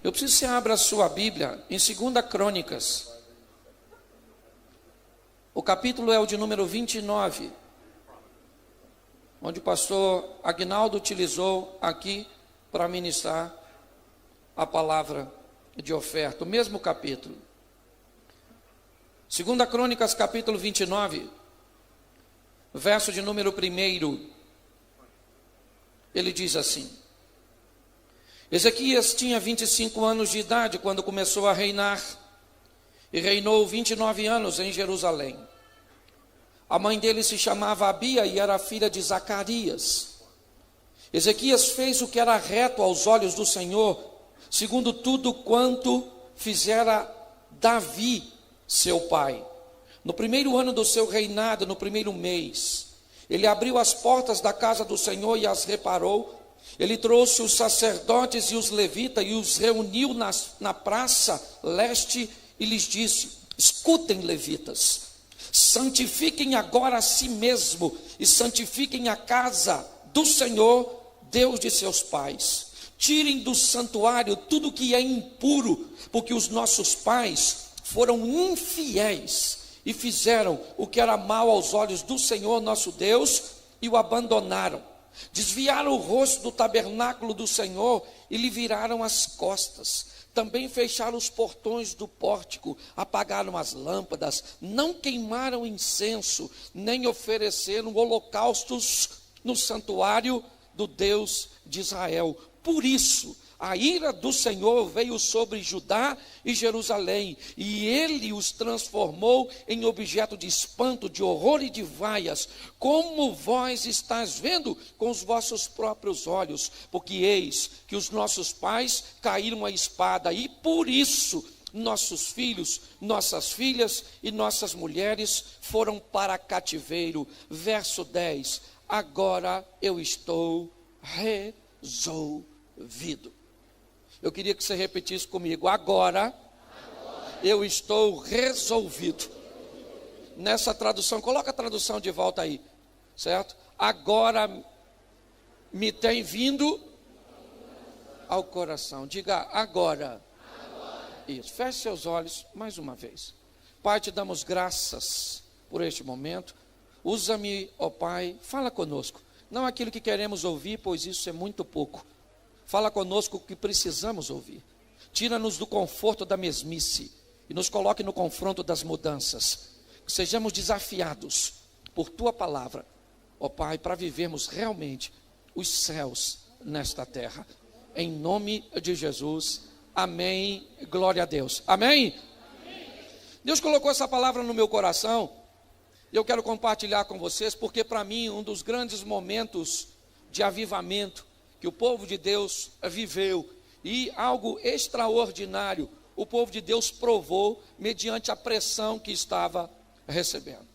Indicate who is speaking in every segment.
Speaker 1: Eu preciso que você abra a sua Bíblia em 2 Crônicas. O capítulo é o de número 29, onde o pastor Agnaldo utilizou aqui para ministrar a palavra de oferta, o mesmo capítulo. 2 Crônicas, capítulo 29, verso de número 1, ele diz assim: Ezequias tinha 25 anos de idade quando começou a reinar, e reinou 29 anos em Jerusalém. A mãe dele se chamava Abia e era filha de Zacarias. Ezequias fez o que era reto aos olhos do Senhor, segundo tudo quanto fizera Davi, seu pai. No primeiro ano do seu reinado, no primeiro mês, ele abriu as portas da casa do Senhor e as reparou. Ele trouxe os sacerdotes e os levitas e os reuniu na praça leste e lhes disse: escutem, levitas, santifiquem agora a si mesmo e santifiquem a casa do Senhor, Deus de seus pais. Tirem do santuário tudo que é impuro, porque os nossos pais foram infiéis e fizeram o que era mal aos olhos do Senhor nosso Deus e o abandonaram. Desviaram o rosto do tabernáculo do Senhor e lhe viraram as costas. Também fecharam os portões do pórtico, apagaram as lâmpadas, não queimaram incenso, nem ofereceram holocaustos no santuário do Deus de Israel. Por isso, a ira do Senhor veio sobre Judá e Jerusalém, e ele os transformou em objeto de espanto, de horror e de vaias, como vós estáis vendo com os vossos próprios olhos, porque eis que os nossos pais caíram à espada, e por isso nossos filhos, nossas filhas e nossas mulheres foram para cativeiro. Verso 10, agora eu estou resolvido. Eu queria que você repetisse comigo: agora eu estou resolvido. Nessa tradução, coloca a tradução de volta aí, certo? Agora me tem vindo ao coração. Diga agora. Isso, feche seus olhos mais uma vez. Pai, te damos graças por este momento. Usa-me, ó Pai, fala conosco. Não aquilo que queremos ouvir, pois isso é muito pouco. Fala conosco o que precisamos ouvir. Tira-nos do conforto da mesmice e nos coloque no confronto das mudanças. Que sejamos desafiados por Tua palavra, ó Pai, para vivermos realmente os céus nesta terra. Em nome de Jesus, amém, glória a Deus. Amém? Amém. Deus colocou essa palavra no meu coração e eu quero compartilhar com vocês, porque para mim um dos grandes momentos de avivamento que o povo de Deus viveu, e algo extraordinário o povo de Deus provou mediante a pressão que estava recebendo.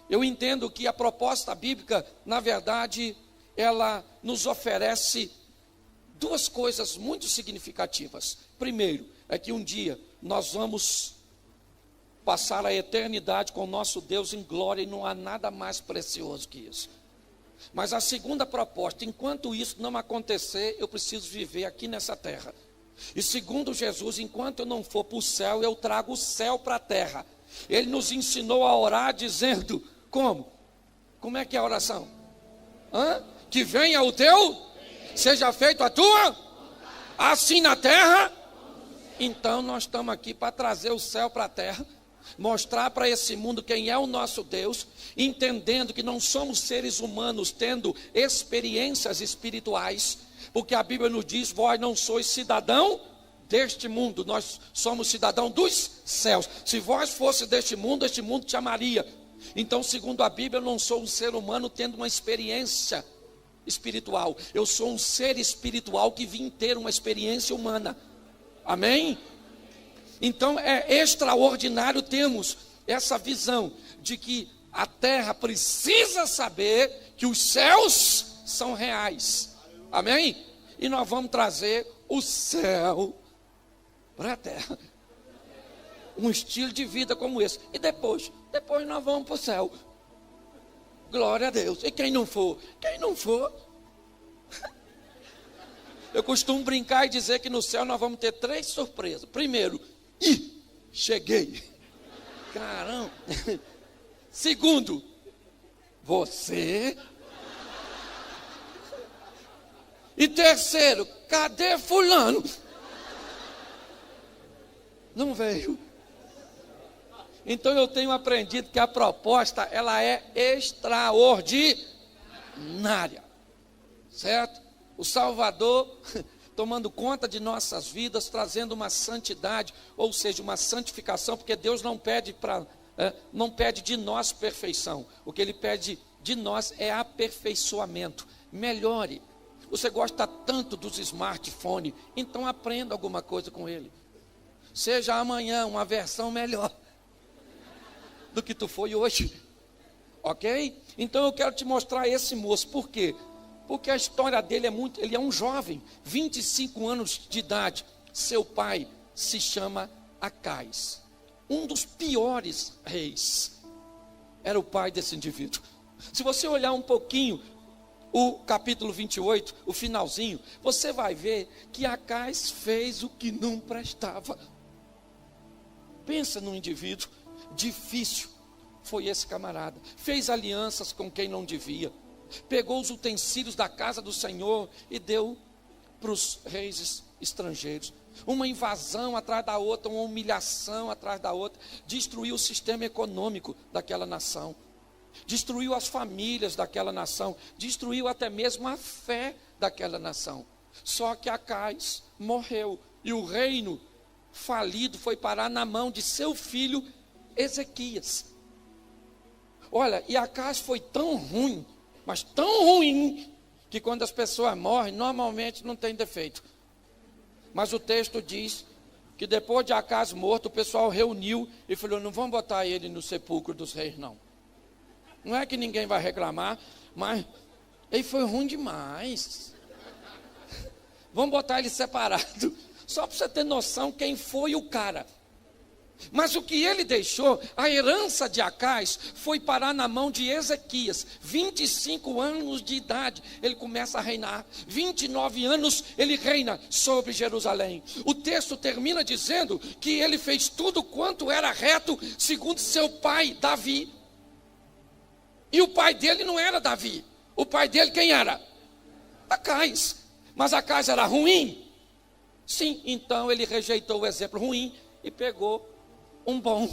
Speaker 1: Eu entendo que a proposta bíblica, na verdade, ela nos oferece duas coisas muito significativas. Primeiro, é que um dia nós vamos passar a eternidade com o nosso Deus em glória, e não há nada mais precioso que isso. Mas a segunda proposta: enquanto isso não acontecer, eu preciso viver aqui nessa terra. E segundo Jesus, enquanto eu não for para o céu, eu trago o céu para a terra. Ele nos ensinou a orar dizendo: como? Como é que é a oração? Que venha o teu, seja feito a tua, assim na terra. Então nós estamos aqui para trazer o céu para a terra, mostrar para esse mundo quem é o nosso Deus, entendendo que não somos seres humanos tendo experiências espirituais, porque a Bíblia nos diz: vós não sois cidadão deste mundo, nós somos cidadão dos céus. Se vós fosse deste mundo, este mundo te amaria. Então, segundo a Bíblia, eu não sou um ser humano tendo uma experiência espiritual, eu sou um ser espiritual que vim ter uma experiência humana. Amém? Então é extraordinário termos essa visão de que a terra precisa saber que os céus são reais. Amém? E nós vamos trazer o céu para a terra. Um estilo de vida como esse. E depois nós vamos para o céu. Glória a Deus. E quem não for? Eu costumo brincar e dizer que no céu nós vamos ter 3 surpresas. Primeiro, cheguei. Caramba. Segundo, você. E terceiro, cadê fulano? Não veio. Então eu tenho aprendido que a proposta, ela é extraordinária. Certo? O Salvador tomando conta de nossas vidas, trazendo uma santidade, ou seja, uma santificação, porque Deus não pede de nós perfeição. O que Ele pede de nós é aperfeiçoamento. Melhore. Você gosta tanto dos smartphones, então aprenda alguma coisa com ele. Seja amanhã uma versão melhor do que tu foi hoje. Ok? Então eu quero te mostrar esse moço. Por quê? Porque a história dele ele é um jovem, 25 anos de idade. Seu pai se chama Acais. Um dos piores reis. Era o pai desse indivíduo. Se você olhar um pouquinho o capítulo 28, o finalzinho, você vai ver que Acais fez o que não prestava. Pensa num indivíduo difícil. Foi esse camarada. Fez alianças com quem não devia. Pegou os utensílios da casa do Senhor e deu para os reis estrangeiros. Uma invasão atrás da outra, uma humilhação atrás da outra. Destruiu o sistema econômico daquela nação. Destruiu as famílias daquela nação. Destruiu até mesmo a fé daquela nação. Só que Acais morreu. E o reino falido foi parar na mão de seu filho Ezequias. Olha, e Acais foi tão ruim, mas tão ruim, que quando as pessoas morrem, normalmente não tem defeito. Mas o texto diz que depois de Acais morto, o pessoal reuniu e falou, não vamos botar ele no sepulcro dos reis, não. Não é que ninguém vai reclamar, mas ele foi ruim demais. Vamos botar ele separado. Só para você ter noção quem foi o cara. Mas o que ele deixou, a herança de Acais, foi parar na mão de Ezequias. 25 anos de idade, ele começa a reinar. 29 anos, ele reina sobre Jerusalém. O texto termina dizendo que ele fez tudo quanto era reto, segundo seu pai, Davi. E o pai dele não era Davi. O pai dele quem era? Acais. Mas Acais era ruim? Sim, então ele rejeitou o exemplo ruim e pegou um bom.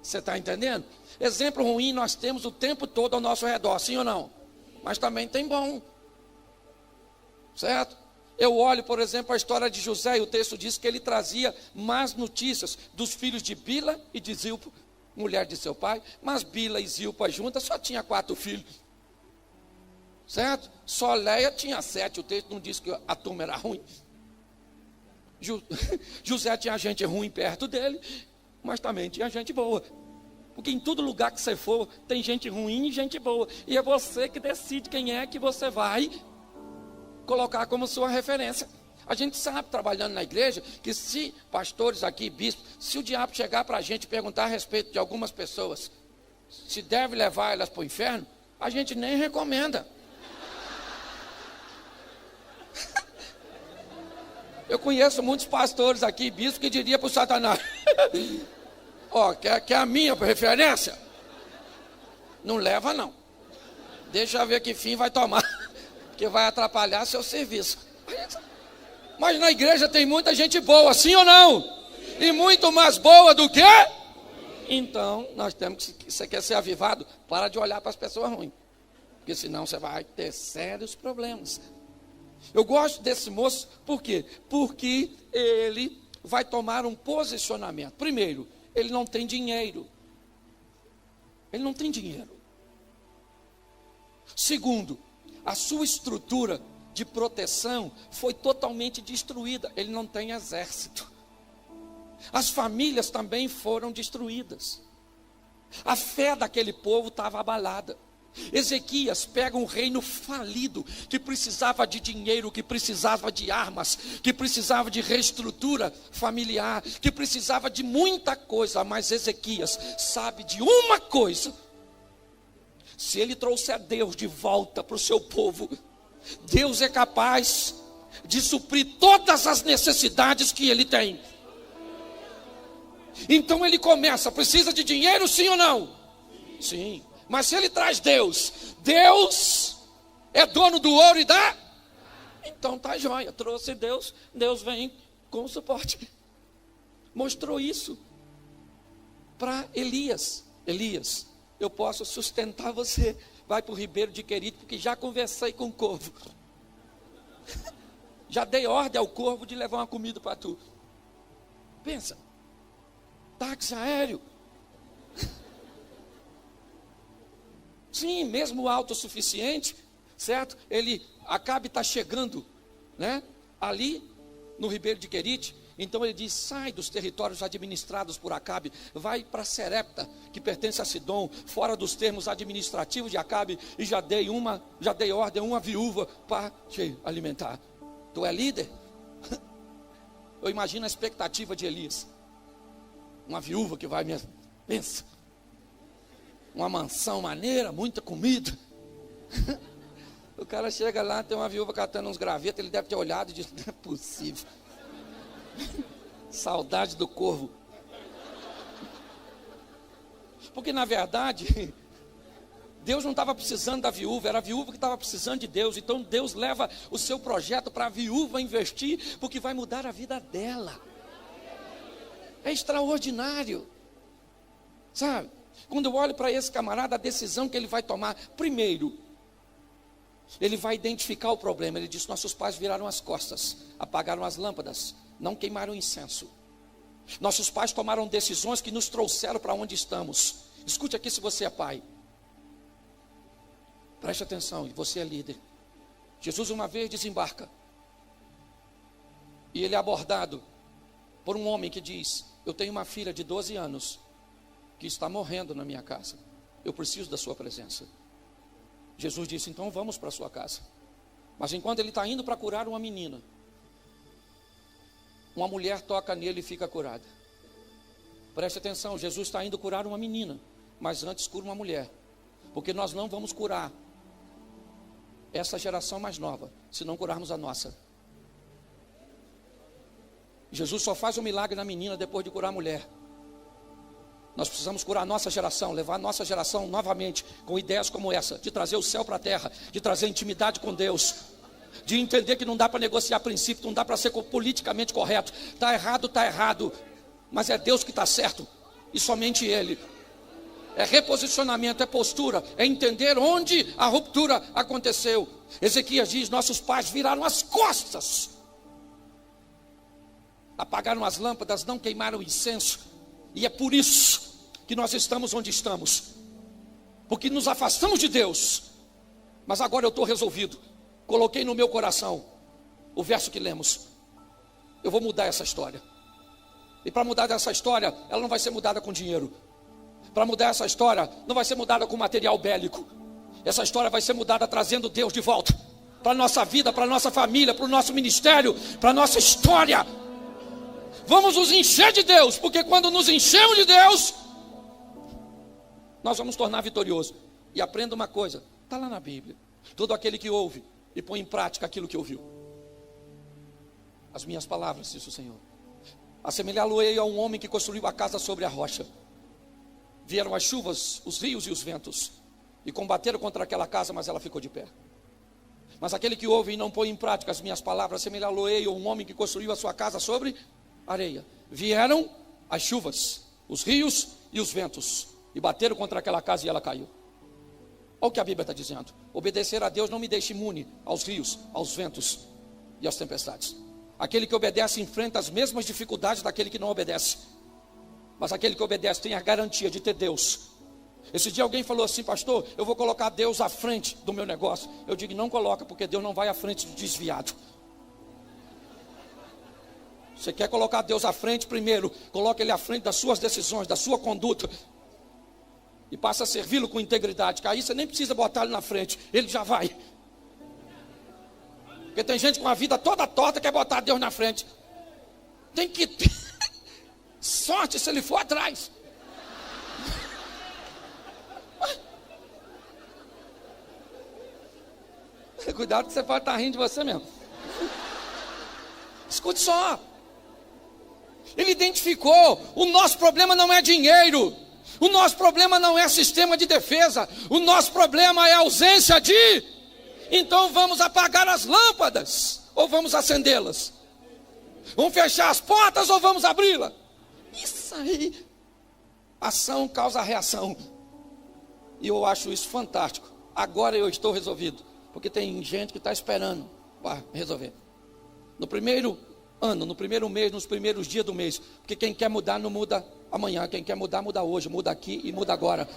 Speaker 1: Você está entendendo? Exemplo ruim nós temos o tempo todo ao nosso redor, sim ou não? Mas também tem bom. Certo? Eu olho, por exemplo, a história de José, e o texto diz que ele trazia más notícias dos filhos de Bila e de Zilpa, mulher de seu pai. Mas Bila e Zilpa juntas só tinha 4 filhos. Certo? Só Leia tinha 7, o texto não diz que a turma era ruim. José tinha gente ruim perto dele, mas também tinha gente boa. Porque em todo lugar que você for, tem gente ruim e gente boa. E é você que decide quem é que você vai colocar como sua referência. A gente sabe, trabalhando na igreja, que se pastores aqui, bispos, se o diabo chegar para a gente e perguntar a respeito de algumas pessoas, se deve levar elas para o inferno, a gente nem recomenda. Eu conheço muitos pastores aqui, bispos, que diria para o Satanás, quer a minha referência? Não leva não. Deixa eu ver que fim vai tomar, porque vai atrapalhar seu serviço. Mas na igreja tem muita gente boa, sim ou não? E muito mais boa do que? Então, nós temos que, você quer ser avivado, para de olhar para as pessoas ruins. Porque senão você vai ter sérios problemas. Eu gosto desse moço, por quê? Porque ele vai tomar um posicionamento. Primeiro, ele não tem dinheiro. Ele não tem dinheiro. Segundo, a sua estrutura de proteção foi totalmente destruída. Ele não tem exército. As famílias também foram destruídas. A fé daquele povo estava abalada. Ezequias pega um reino falido, que precisava de dinheiro, que precisava de armas, que precisava de reestrutura familiar, que precisava de muita coisa, mas Ezequias sabe de uma coisa: se ele trouxer Deus de volta para o seu povo, Deus é capaz de suprir todas as necessidades que ele tem. Então ele começa, precisa de dinheiro, sim ou não? Sim. Mas se ele traz Deus, Deus é dono do ouro e da... Então tá jóia, trouxe Deus, Deus vem com o suporte. Mostrou isso para Elias. Elias, eu posso sustentar você. Vai para o Ribeiro de Querite, porque já conversei com o corvo. Já dei ordem ao corvo de levar uma comida para tu. Pensa, táxi aéreo. Sim, mesmo autossuficiente, certo? Ele Acabe está chegando, né? Ali no Ribeiro de Querite. Então ele diz: sai dos territórios administrados por Acabe, vai para Serepta, que pertence a Sidom, fora dos termos administrativos de Acabe, e já dei ordem a uma viúva para te alimentar. Tu é líder? Eu imagino a expectativa de Elias. Uma viúva que vai mesmo, pensa, uma mansão maneira, muita comida. O cara chega lá, tem uma viúva catando uns gravetos, ele deve ter olhado e disse: não é possível. Saudade do corvo. Porque na verdade Deus não estava precisando da viúva, era a viúva que estava precisando de Deus. Então Deus leva o seu projeto para a viúva investir, porque vai mudar a vida dela. É extraordinário, sabe? Quando eu olho para esse camarada, a decisão que ele vai tomar: primeiro, ele vai identificar o problema. Ele diz: nossos pais viraram as costas, apagaram as lâmpadas, não queimaram incenso. Nossos pais tomaram decisões que nos trouxeram para onde estamos. Escute aqui, se você é pai, preste atenção, e você é líder. Jesus uma vez desembarca, e ele é abordado por um homem que diz: eu tenho uma filha de 12 anos, que está morrendo na minha casa, eu preciso da sua presença. Jesus disse: então vamos para a sua casa. Mas enquanto ele está indo para curar uma menina, uma mulher toca nele e fica curada. Preste atenção, Jesus está indo curar uma menina, mas antes cura uma mulher. Porque nós não vamos curar essa geração mais nova, se não curarmos a nossa. Jesus só faz um milagre na menina depois de curar a mulher. Nós precisamos curar a nossa geração, levar a nossa geração novamente com ideias como essa, de trazer o céu para a terra, de trazer intimidade com Deus, de entender que não dá para negociar princípio, não dá para ser politicamente correto. Está errado, mas é Deus que está certo, e somente Ele. É reposicionamento, é postura, é entender onde a ruptura aconteceu. Ezequias diz: nossos pais viraram as costas, apagaram as lâmpadas, não queimaram incenso, e é por isso que nós estamos onde estamos, porque nos afastamos de Deus. Mas agora eu estou resolvido, coloquei no meu coração o verso que lemos: eu vou mudar essa história. E para mudar essa história, ela não vai ser mudada com dinheiro. Para mudar essa história, não vai ser mudada com material bélico. Essa história vai ser mudada trazendo Deus de volta para a nossa vida, para a nossa família, para o nosso ministério, para a nossa história. Vamos nos encher de Deus, porque quando nos enchemos de Deus, nós vamos tornar vitorioso. E aprenda uma coisa, está lá na Bíblia: todo aquele que ouve e põe em prática aquilo que ouviu. As minhas palavras, disse o Senhor, assemelhá-lo-ei a um homem que construiu a casa sobre a rocha. Vieram as chuvas, os rios e os ventos, e combateram contra aquela casa, mas ela ficou de pé. Mas aquele que ouve e não põe em prática as minhas palavras, assemelhá-lo-ei a um homem que construiu a sua casa sobre areia. Vieram as chuvas, os rios e os ventos, e bateram contra aquela casa e ela caiu. Olha o que a Bíblia está dizendo: obedecer a Deus não me deixa imune aos rios, aos ventos e às tempestades. Aquele que obedece enfrenta as mesmas dificuldades daquele que não obedece. Mas aquele que obedece tem a garantia de ter Deus. Esse dia alguém falou assim: pastor, eu vou colocar Deus à frente do meu negócio. Eu digo: não coloca, porque Deus não vai à frente do desviado. Você quer colocar Deus à frente? Primeiro, coloque Ele à frente das suas decisões, da sua conduta, e passa a servi-lo com integridade, que aí você nem precisa botar Ele na frente, Ele já vai. Porque tem gente com a vida toda torta, quer botar Deus na frente. Tem que ter sorte se Ele for atrás. Cuidado que você pode estar rindo de você mesmo. Escute só. Ele identificou, o nosso problema não é dinheiro, o nosso problema não é sistema de defesa, o nosso problema é ausência de. Então vamos apagar as lâmpadas, ou vamos acendê-las? Vamos fechar as portas ou vamos abri-las? Isso aí, ação causa reação, e eu acho isso fantástico. Agora eu estou resolvido, porque tem gente que está esperando para resolver. No primeiro ano, no primeiro mês, nos primeiros dias do mês. Porque quem quer mudar não muda amanhã, quem quer mudar muda hoje, muda aqui e muda agora.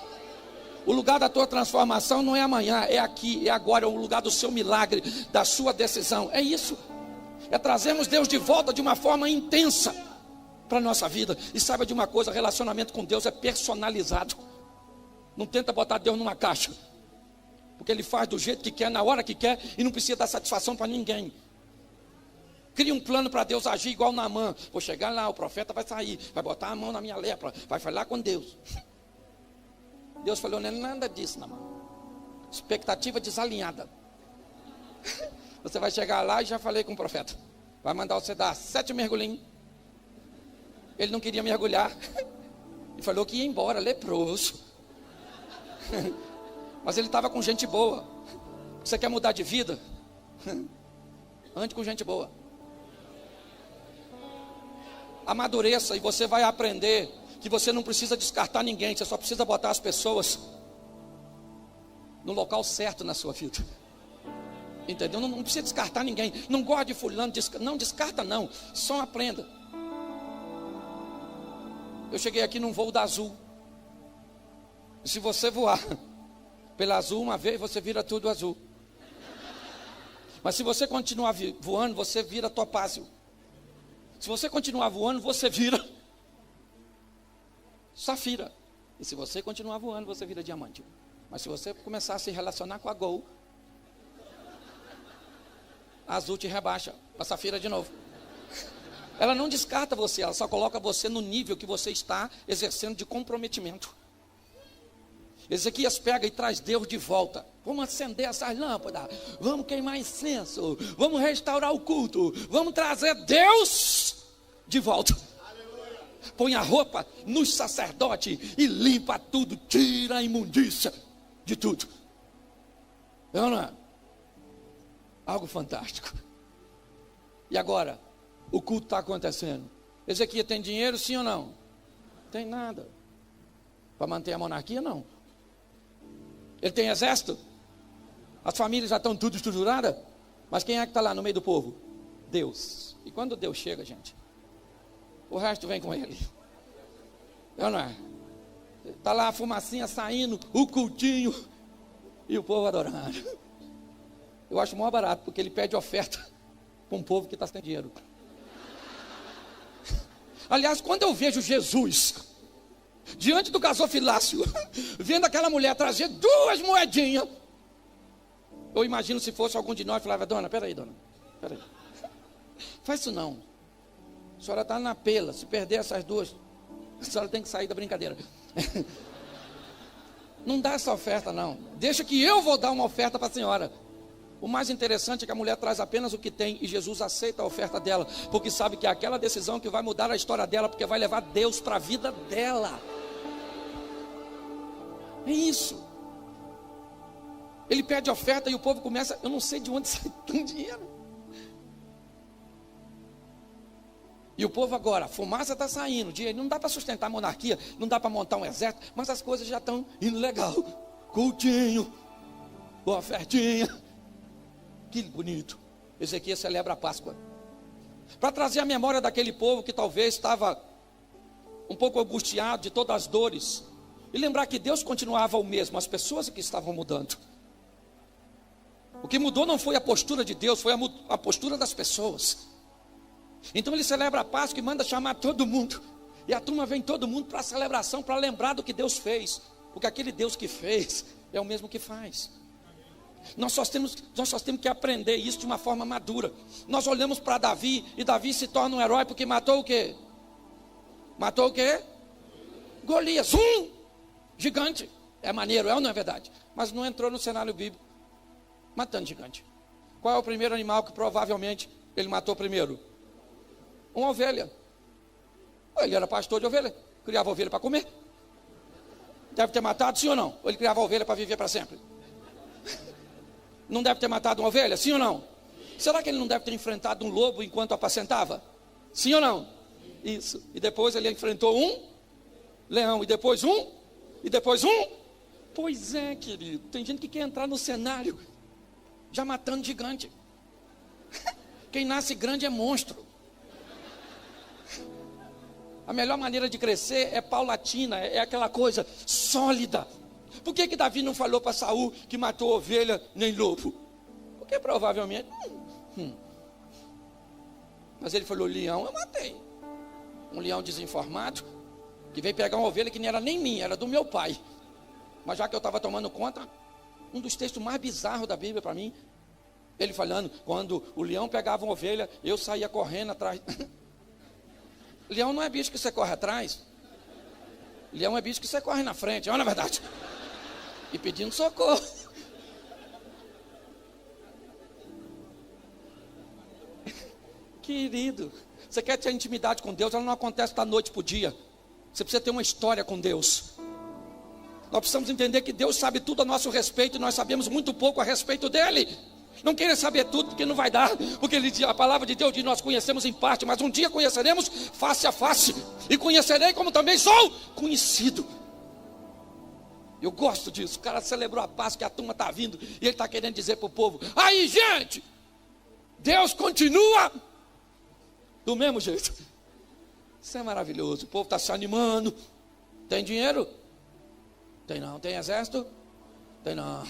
Speaker 1: O lugar da tua transformação não é amanhã, é aqui, é agora, é o lugar do seu milagre, da sua decisão. É isso, é trazermos Deus de volta de uma forma intensa para a nossa vida. E saiba de uma coisa, relacionamento com Deus é personalizado. Não tenta botar Deus numa caixa, porque Ele faz do jeito que quer, na hora que quer, e não precisa dar satisfação para ninguém. Cria um plano para Deus agir igual Naamã. Vou chegar lá, o profeta vai sair, vai botar a mão na minha lepra, vai falar com Deus. Deus falou, não é nada disso, Naamã. Expectativa desalinhada. Você vai chegar lá e já falei com o profeta. Vai mandar você dar 7 mergulhinhos. Ele não queria mergulhar. E falou que ia embora, leproso. Mas ele estava com gente boa. Você quer mudar de vida? Ande com gente boa. Amadureça e você vai aprender que você não precisa descartar ninguém, você só precisa botar as pessoas no local certo na sua vida. Entendeu? Não precisa descartar ninguém. Não gosta de fulano, não descarta não, só aprenda. Eu cheguei aqui num voo da Azul. E se você voar pela Azul uma vez, você vira tudo azul. Mas se você continuar voando, você vira topázio. Se você continuar voando, você vira safira. E se você continuar voando, você vira diamante. Mas se você começar a se relacionar com a Gol, a Azul te rebaixa para safira de novo. Ela não descarta você, ela só coloca você no nível que você está exercendo de comprometimento. Ezequias pega e traz Deus de volta. Vamos acender essas lâmpadas, vamos queimar incenso, vamos restaurar o culto, vamos trazer Deus de volta. Aleluia. Põe a roupa nos sacerdotes e limpa tudo, tira a imundícia de tudo. Não é? Algo fantástico. E agora, o culto está acontecendo. Ezequias tem dinheiro, sim ou não? Tem nada. Para manter a monarquia, não. Ele tem exército? As famílias já estão tudo estruturadas? Mas quem é que está lá no meio do povo? Deus. E quando Deus chega, gente, o resto vem com ele. Não é? Está lá a fumacinha saindo, o cultinho, e o povo adorando. Eu acho mó barato, porque ele pede oferta para um povo que está sem dinheiro. Aliás, quando eu vejo Jesus diante do gasofilácio, vendo aquela mulher trazer 2 moedinhas, eu imagino se fosse algum de nós, falava, dona, peraí, faz isso não, a senhora está na pela, se perder essas 2, a senhora tem que sair da brincadeira. Não dá essa oferta não, deixa que eu vou dar uma oferta para a senhora. O mais interessante é que a mulher traz apenas o que tem, e Jesus aceita a oferta dela, porque sabe que é aquela decisão que vai mudar a história dela, porque vai levar Deus para a vida dela. É isso. Ele pede oferta e o povo começa, eu não sei de onde sai tanto dinheiro. E o povo agora, a fumaça está saindo, dinheiro, não dá para sustentar a monarquia, não dá para montar um exército, mas as coisas já estão indo legal. Cultinho, ofertinha. Que bonito. Ezequias celebra a Páscoa. Para trazer a memória daquele povo que talvez estava um pouco angustiado de todas as dores. E lembrar que Deus continuava o mesmo, as pessoas que estavam mudando. O que mudou não foi a postura de Deus, foi a postura das pessoas. Então ele celebra a Páscoa e manda chamar todo mundo. E a turma vem todo mundo para a celebração, para lembrar do que Deus fez. Porque aquele Deus que fez é o mesmo que faz. Nós só temos que aprender isso de uma forma madura. Nós olhamos para Davi, e Davi se torna um herói porque matou o quê? Matou o quê? Golias, gigante. É maneiro, é ou não é verdade? Mas não entrou no cenário bíblico matando gigante. Qual é o primeiro animal que provavelmente ele matou primeiro? uma ovelha. Ele era pastor de ovelha, criava ovelha para comer. Deve ter matado, sim ou não? Ou ele criava ovelha para viver para sempre? Não deve ter matado uma ovelha, sim ou não? Será que ele não deve ter enfrentado um lobo enquanto apacentava? Sim ou não? Isso. E depois ele enfrentou um leão, e depois um, e depois um. Pois é, querido, tem gente que quer entrar no cenário já matando gigante. Quem nasce grande é monstro. A melhor maneira de crescer é paulatina, é aquela coisa sólida. Por que Davi não falou para Saul que matou ovelha nem lobo? Porque provavelmente... Mas ele falou, leão eu matei. Um leão desinformado, que veio pegar uma ovelha que não era nem minha, era do meu pai. Mas já que eu estava tomando conta, um dos textos mais bizarros da Bíblia para mim, ele falando, quando o leão pegava uma ovelha, eu saía correndo atrás. Leão não é bicho que você corre atrás. Leão é bicho que você corre na frente, não é verdade? E pedindo socorro. Querido, você quer ter intimidade com Deus, ela não acontece da noite para o dia. Você precisa ter uma história com Deus. Nós precisamos entender que Deus sabe tudo a nosso respeito e nós sabemos muito pouco a respeito dele. Não queira saber tudo porque não vai dar, porque a palavra de Deus diz, nós conhecemos em parte, mas um dia conheceremos face a face, e conhecerei como também sou conhecido. Eu gosto disso. O cara celebrou a Páscoa, que a turma está vindo, e ele está querendo dizer para o povo, aí gente, Deus continua do mesmo jeito. Isso é maravilhoso, o povo está se animando. Tem dinheiro? Tem não. Tem exército? Tem não.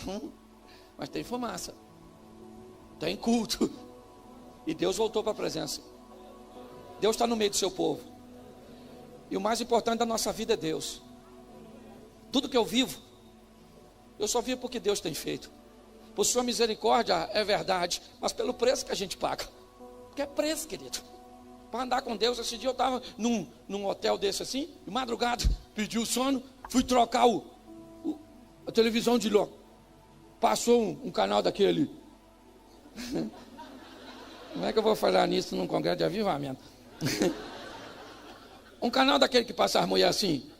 Speaker 1: Mas tem fumaça. Tem culto. E Deus voltou para a presença. Deus está no meio do seu povo. E o mais importante da nossa vida é Deus. Tudo que eu vivo, eu só vivo porque Deus tem feito. Por sua misericórdia, é verdade, mas pelo preço que a gente paga. Porque é preço, querido. Para andar com Deus, esse dia eu estava num hotel desse assim, de madrugada, pedi o sono, fui trocar a televisão de logo. Passou um canal daquele. Como é que eu vou falar nisso num congresso de avivamento? Um canal daquele que passa as mulheres assim.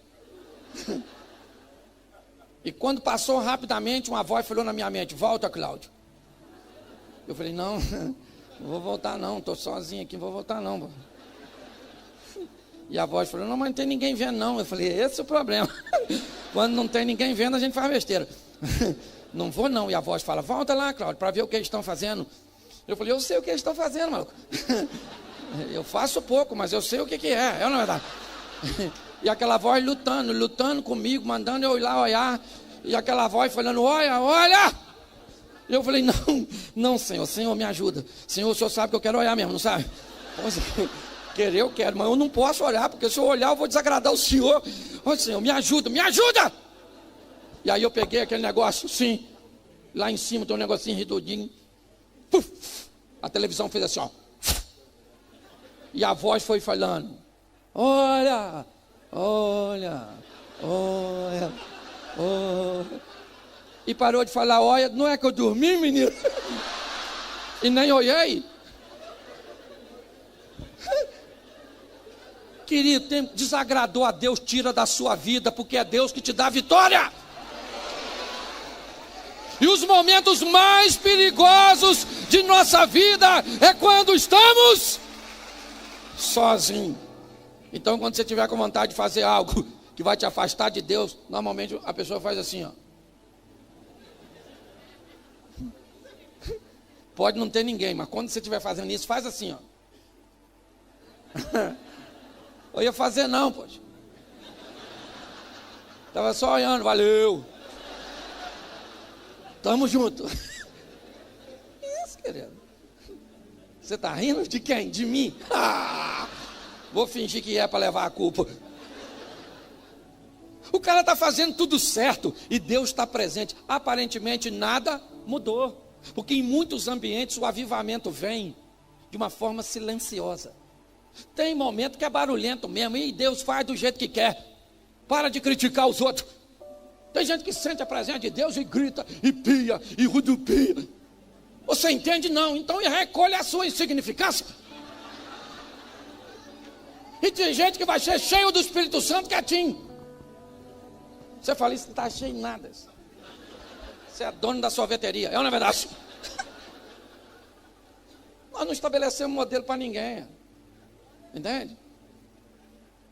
Speaker 1: E quando passou rapidamente, uma voz falou na minha mente, volta, Cláudio. Eu falei, não vou voltar não, estou sozinho aqui, não vou voltar não. E a voz falou, não, mas não tem ninguém vendo não. Eu falei, esse é o problema. Quando não tem ninguém vendo, a gente faz besteira. Não vou não. E a voz fala, volta lá, Cláudio, para ver o que eles estão fazendo. Eu falei, eu sei o que eles estão fazendo, maluco. Eu faço pouco, mas eu sei o que é, não é verdade? E aquela voz lutando comigo, mandando eu ir lá olhar. E aquela voz falando, olha. Eu falei, não, Senhor, me ajuda. Senhor, o Senhor sabe que eu quero olhar mesmo, não sabe? Querer eu quero, mas eu não posso olhar, porque se eu olhar eu vou desagradar o Senhor. Ô Senhor, me ajuda. E aí eu peguei aquele negócio, sim. Lá em cima tem um negocinho redondinho. Puf, a televisão fez assim, ó. E a voz foi falando, olha. E parou de falar, olha, não é que eu dormi, menino? E nem olhei. Querido, desagradou a Deus, tira da sua vida, porque é Deus que te dá a vitória. E os momentos mais perigosos de nossa vida é quando estamos sozinhos. Então, quando você tiver com vontade de fazer algo que vai te afastar de Deus, normalmente a pessoa faz assim, ó. Pode não ter ninguém, mas quando você estiver fazendo isso, faz assim, ó. Eu ia fazer não, poxa. Estava só olhando, valeu. Tamo junto. Isso, querido. Você está rindo de quem? De mim? Vou fingir que é para levar a culpa. O cara está fazendo tudo certo e Deus está presente. Aparentemente nada mudou. Porque em muitos ambientes o avivamento vem de uma forma silenciosa. Tem momento que é barulhento mesmo, e Deus faz do jeito que quer. Para de criticar os outros. Tem gente que sente a presença de Deus e grita, e pia, e rodopia. Você entende? Não. Então recolhe a sua insignificância. E tem gente que vai ser cheio do Espírito Santo quietinho. Você fala, isso não está cheio de nada. Você é dono da sorveteria. É ou não é verdade? Nós não estabelecemos modelo para ninguém. Entende?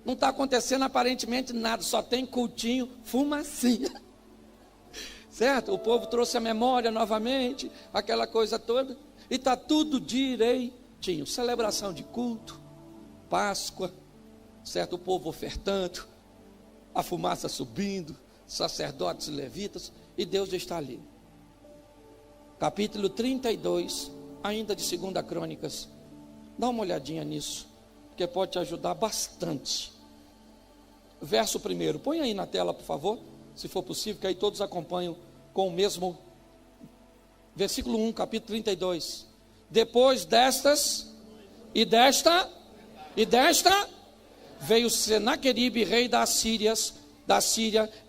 Speaker 1: Não está acontecendo aparentemente nada. Só tem cultinho, fumacinha. Certo? O povo trouxe a memória novamente. Aquela coisa toda. E está tudo direitinho. Celebração de culto. Páscoa. Certo? O povo ofertando. A fumaça subindo. Sacerdotes e levitas. E Deus está ali. Capítulo 32, ainda de 2 Crônicas. Dá uma olhadinha nisso, porque pode te ajudar bastante. Verso 1, põe aí na tela, por favor, se for possível, que aí todos acompanham com o mesmo. Versículo 1, capítulo 32. Depois destas, e desta, veio Senaqueribe, rei da Síria,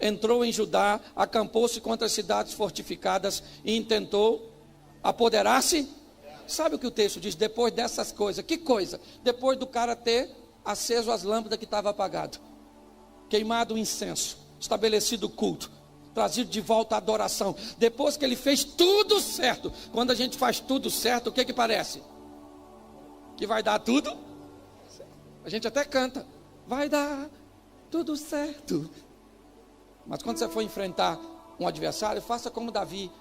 Speaker 1: entrou em Judá, acampou-se contra as cidades fortificadas e intentou apoderar-se. Sabe o que o texto diz? Depois dessas coisas. Que coisa? Depois do cara ter aceso as lâmpadas que estavam apagadas, queimado o incenso, estabelecido o culto, trazido de volta a adoração. Depois que ele fez tudo certo. Quando a gente faz tudo certo, o que que parece? Que vai dar tudo? A gente até canta. Vai dar tudo certo. Mas quando você for enfrentar um adversário, faça como Davi.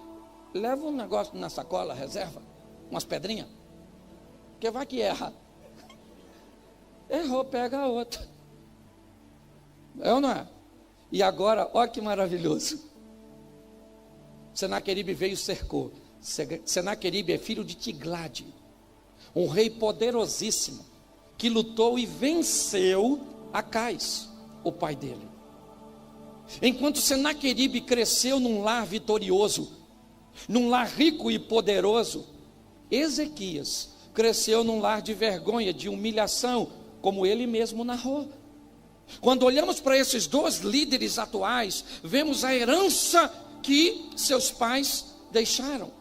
Speaker 1: Leva um negócio na sacola, reserva, umas pedrinhas. Porque vai que erra. Errou, pega a outra. É ou não é? E agora, olha que maravilhoso. Senaqueribe veio e cercou. Senaqueribe é filho de Tiglade, um rei poderosíssimo, que lutou e venceu Acais, o pai dele. Enquanto Senaqueribe cresceu num lar vitorioso, num lar rico e poderoso, Ezequias cresceu num lar de vergonha, de humilhação, como ele mesmo narrou. Quando olhamos para esses dois líderes atuais, vemos a herança que seus pais deixaram.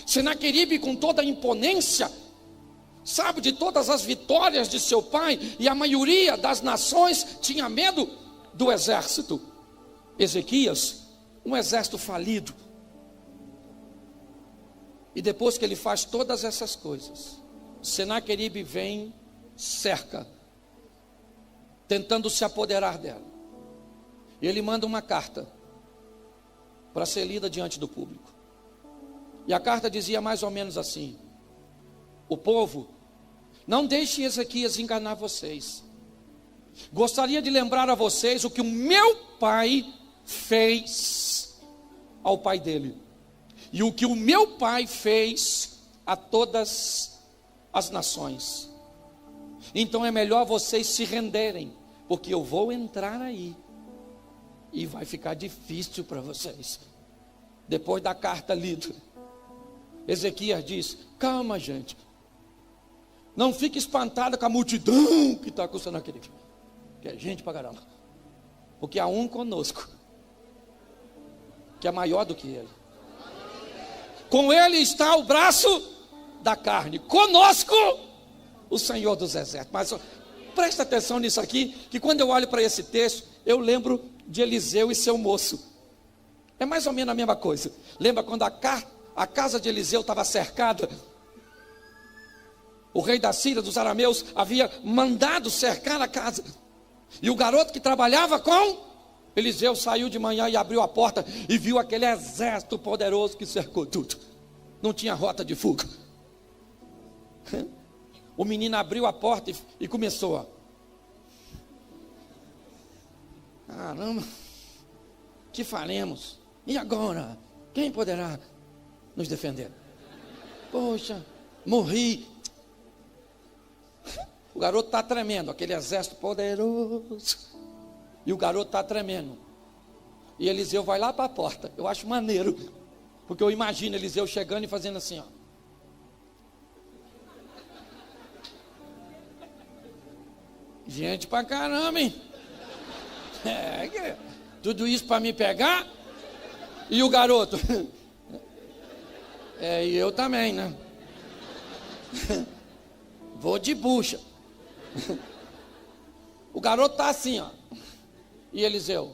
Speaker 1: Senaqueribe, com toda a imponência, sabe, de todas as vitórias de seu pai, e a maioria das nações tinha medo do exército. Ezequias, um exército falido. E depois que ele faz todas essas coisas, Senaqueribe vem, cerca, tentando se apoderar dela. E ele manda uma carta para ser lida diante do público. E a carta dizia mais ou menos assim: o povo, não deixe Ezequias enganar vocês. Gostaria de lembrar a vocês o que o meu pai fez ao pai dele, e o que o meu pai fez a todas as nações. Então é melhor vocês se renderem, porque eu vou entrar aí e vai ficar difícil para vocês. Depois da carta lida, Ezequias diz: calma, gente, não fique espantada com a multidão que está com o Senaqueribe, que é gente para caramba, porque há um conosco que é maior do que ele. Com ele está o braço da carne, conosco o Senhor dos exércitos. Mas presta atenção nisso aqui, que quando eu olho para esse texto, eu lembro de Eliseu e seu moço. É mais ou menos a mesma coisa. Lembra quando a casa de Eliseu estava cercada? O rei da Síria, dos arameus, havia mandado cercar a casa. E o garoto que trabalhava com Eliseu saiu de manhã e abriu a porta e viu aquele exército poderoso que cercou tudo. Não tinha rota de fuga. O menino abriu a porta e começou a: caramba, que faremos? E agora? Quem poderá nos defender? Poxa, morri. O garoto está tremendo, aquele exército poderoso. E o garoto está tremendo. E Eliseu vai lá para a porta. Eu acho maneiro, porque eu imagino Eliseu chegando e fazendo assim, ó. Gente pra caramba, hein? Tudo isso para me pegar? E o garoto? E eu também, né? Vou de bucha. O garoto está assim, ó. E Eliseu?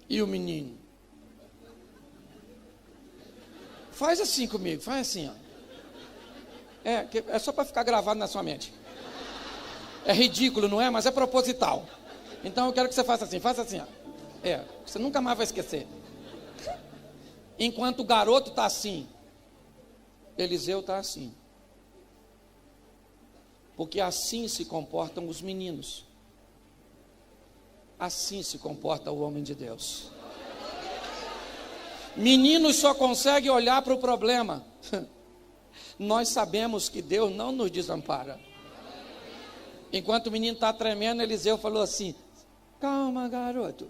Speaker 1: E o menino? Faz assim comigo, faz assim, ó. É só para ficar gravado na sua mente. É ridículo, não é? Mas é proposital. Então eu quero que você faça assim, ó. Você nunca mais vai esquecer. Enquanto o garoto está assim, Eliseu está assim. Porque assim se comportam os meninos. Assim se comporta o homem de Deus. Meninos só conseguem olhar para o problema. Nós sabemos que Deus não nos desampara. Enquanto o menino está tremendo, Eliseu falou assim: calma, garoto.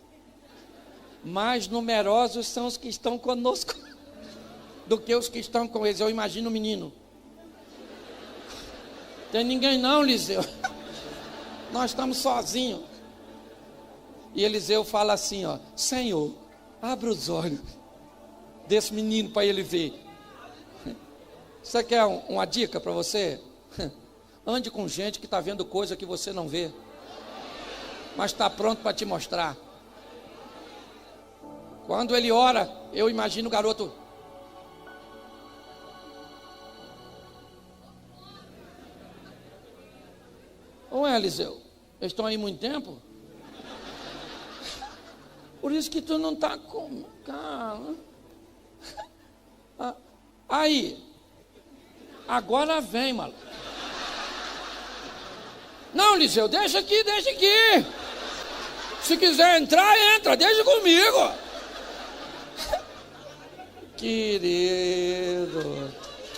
Speaker 1: Mais numerosos são os que estão conosco do que os que estão com eles. Eu imagino o menino. Tem ninguém não, Eliseu. Nós estamos sozinhos. E Eliseu fala assim, ó: Senhor, abra os olhos desse menino para ele ver. Você quer uma dica para você? Ande com gente que está vendo coisa que você não vê, mas está pronto para te mostrar. Quando ele ora, eu imagino o garoto. Ô Eliseu, eles estão aí muito tempo? Por isso que tu não está com... Cara. Aí. Agora vem, maluco. Não, Eliseu, deixa aqui. Se quiser entrar, entra, deixa comigo. Querido,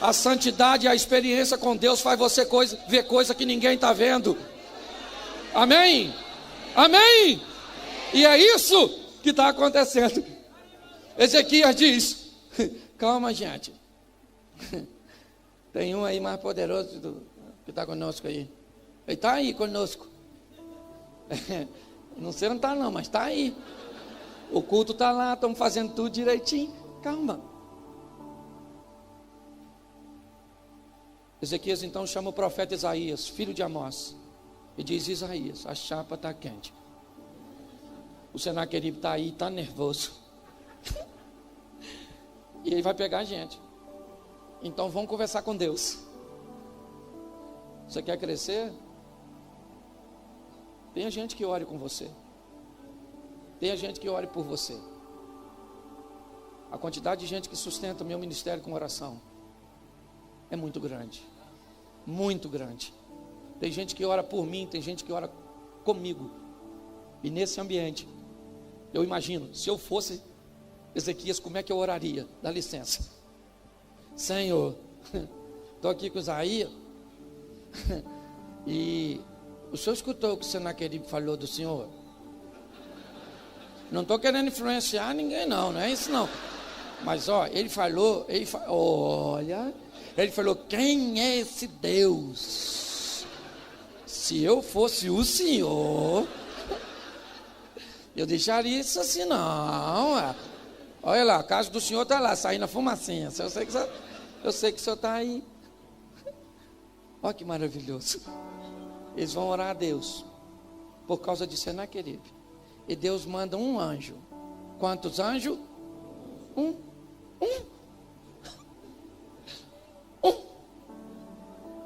Speaker 1: a santidade e a experiência com Deus faz você ver coisa que ninguém está vendo. Amém? Amém? E é isso que está acontecendo. Ezequias diz: calma, gente. Tem um aí mais poderoso que está conosco aí. Ele está aí conosco. Não sei onde está não, mas está aí. O culto está lá, estamos fazendo tudo direitinho. Calma. Ezequias então chama o profeta Isaías, filho de Amós, e diz: Isaías, a chapa está quente. O Senaqueribe está aí, está nervoso. E ele vai pegar a gente. Então vamos conversar com Deus. Você quer crescer? Tenha gente que ore com você. Tenha gente que ore por você. A quantidade de gente que sustenta o meu ministério com oração é muito grande. Muito grande. Tem gente que ora por mim, tem gente que ora comigo. E nesse ambiente, eu imagino, se eu fosse Ezequias, como é que eu oraria? Dá licença. Senhor, estou aqui com Isaías. E o senhor escutou o que o Senaqueribe falou do senhor? Não estou querendo influenciar ninguém não é isso não. Mas ó, ele falou, olha, ele falou: quem é esse Deus? Se eu fosse o senhor, eu deixaria isso assim não. Olha lá, a casa do senhor está lá, saindo a fumacinha. Eu sei que o senhor está aí. Olha que maravilhoso. Eles vão orar a Deus por causa de Senaqueribe. E Deus manda um anjo. Quantos anjos? Um.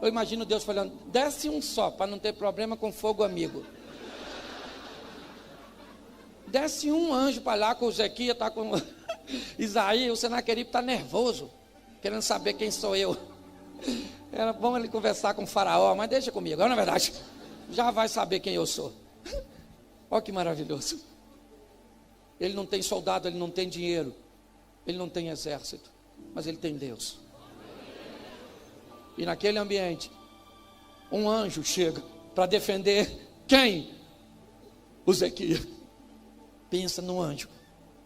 Speaker 1: Eu imagino Deus falando: desce um só, para não ter problema com fogo amigo. Desce um anjo para lá, com o Ezequias, está com Isaías. O Senaqueribe está nervoso, querendo saber quem sou eu. Era bom ele conversar com o faraó, mas deixa comigo. Agora, na verdade, já vai saber quem eu sou. Olha que maravilhoso. Ele não tem soldado, ele não tem dinheiro, ele não tem exército, mas ele tem Deus. E naquele ambiente, um anjo chega para defender quem? O Ezequias. Pensa no anjo,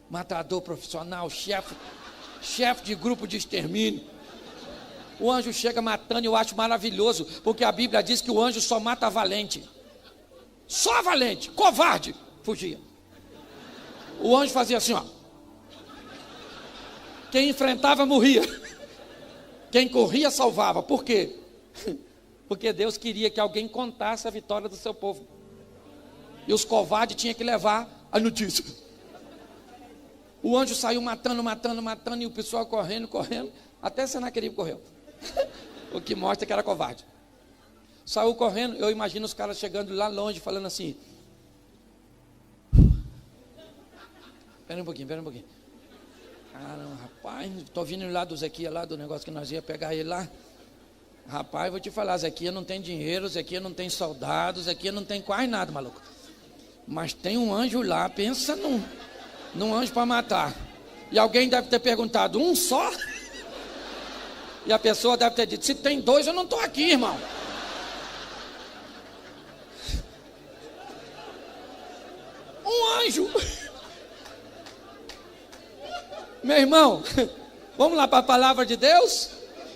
Speaker 1: matador profissional, chefe de grupo de extermínio. O anjo chega matando, e eu acho maravilhoso, porque a Bíblia diz que o anjo só mata valente. Só valente, covarde, fugia. O anjo fazia assim, ó. Quem enfrentava morria. Quem corria salvava. Por quê? Porque Deus queria que alguém contasse a vitória do seu povo. E os covardes tinham que levar a notícia. O anjo saiu matando, e o pessoal correndo, até Senaqueribe correu. O que mostra que era covarde. Saiu correndo, eu imagino os caras chegando lá longe, falando assim: Espera um pouquinho. Caramba, rapaz, estou vindo lá do Zequias, lá do negócio que nós ia pegar ele lá. Rapaz, vou te falar, Zequias não tem dinheiro, Zequias não tem soldados, Zequias não tem quase nada, maluco. Mas tem um anjo lá, pensa num anjo para matar. E alguém deve ter perguntado: um só? E a pessoa deve ter dito: se tem dois, eu não estou aqui, irmão. Um anjo. Meu irmão, vamos lá para a palavra de Deus?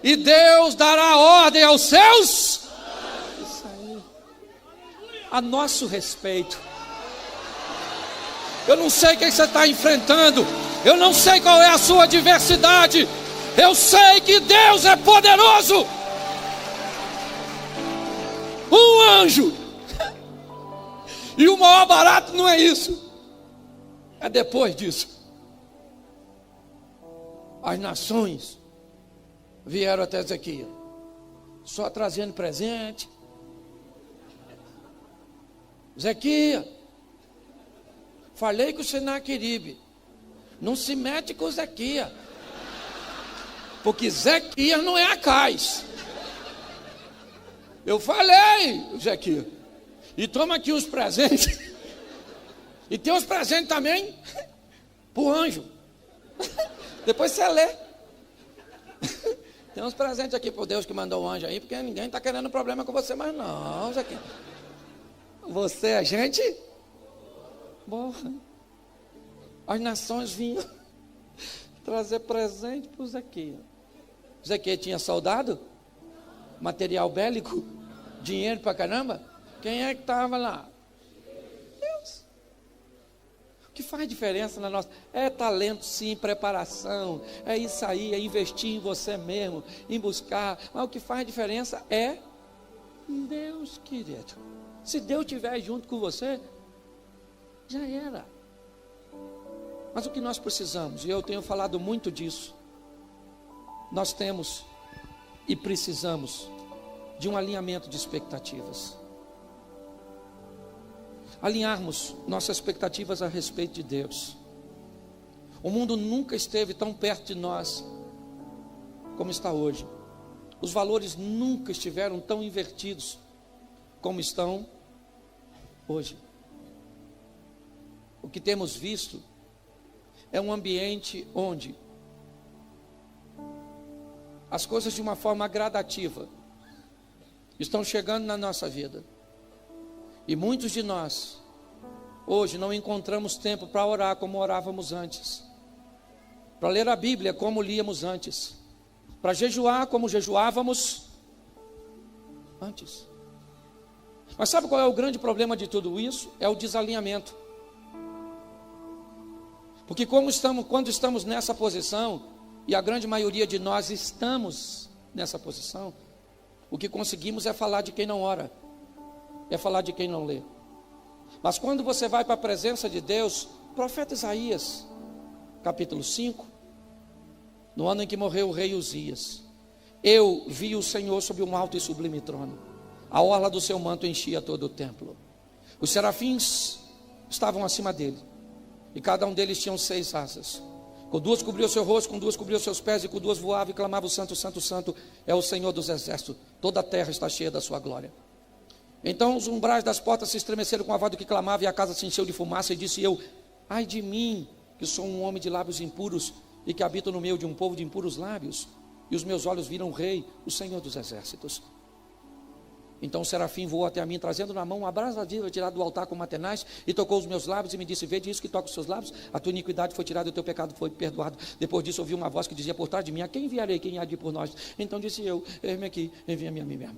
Speaker 1: E Deus dará ordem aos seus. Isso aí. A nosso respeito. Eu não sei o que você está enfrentando. Eu não sei qual é a sua adversidade. Eu sei que Deus é poderoso. Um anjo. E o maior barato não é isso. É depois disso. As nações vieram até Ezequias, só trazendo presente. Ezequias, falei com o Senaqueribe, não se mete com Ezequias, porque Ezequias não é Acais. Eu falei, Ezequias, e toma aqui uns presentes, e tem uns presentes também para o anjo. Depois você lê. Tem uns presentes aqui por Deus que mandou o anjo aí, porque ninguém está querendo problema com você, mas não, Zequias. Você é gente boa. As nações vinham trazer presente para o Zequias. Zequias tinha soldado? Material bélico? Dinheiro para caramba? Quem é que estava lá? Deus. O que faz diferença na nossa... É talento sim, preparação, é isso aí, é investir em você mesmo, em buscar. Mas o que faz diferença é Deus, querido. Se Deus estiver junto com você, já era. Mas o que nós precisamos, e eu tenho falado muito disso, nós temos e precisamos de um alinhamento de expectativas. Alinharmos nossas expectativas a respeito de Deus. O mundo nunca esteve tão perto de nós como está hoje. Os valores nunca estiveram tão invertidos como estão hoje. O que temos visto é um ambiente onde as coisas de uma forma gradativa estão chegando na nossa vida. E muitos de nós, hoje, não encontramos tempo para orar como orávamos antes, para ler a Bíblia como líamos antes, para jejuar como jejuávamos antes. Mas sabe qual é o grande problema de tudo isso? É o desalinhamento. Porque quando estamos nessa posição, e a grande maioria de nós estamos nessa posição, o que conseguimos é falar de quem não ora, é falar de quem não lê. Mas quando você vai para a presença de Deus, profeta Isaías, capítulo 5, no ano em que morreu o rei Uzias, eu vi o Senhor sob um alto e sublime trono, a orla do seu manto enchia todo o templo, os serafins estavam acima dele, e cada um deles tinha 6 asas, com 2 cobriu o seu rosto, com 2 cobriu os seus pés, e com 2 voava e clamava: o santo, santo, santo é o Senhor dos exércitos, toda a terra está cheia da sua glória. Então os umbrais das portas se estremeceram com a voz do que clamava, e a casa se encheu de fumaça, e disse eu: ai de mim, que sou um homem de lábios impuros, e que habito no meio de um povo de impuros lábios, e os meus olhos viram o rei, o Senhor dos exércitos. Então o serafim voou até a mim, trazendo na mão uma brasa viva tirada do altar com matenais, e tocou os meus lábios e me disse: vede isso que toca os seus lábios, a tua iniquidade foi tirada e o teu pecado foi perdoado. Depois disso ouvi uma voz que dizia por trás de mim: a quem enviarei? Quem há de ir por nós? Então disse eu: eis-me aqui, envia-me a mim mesmo.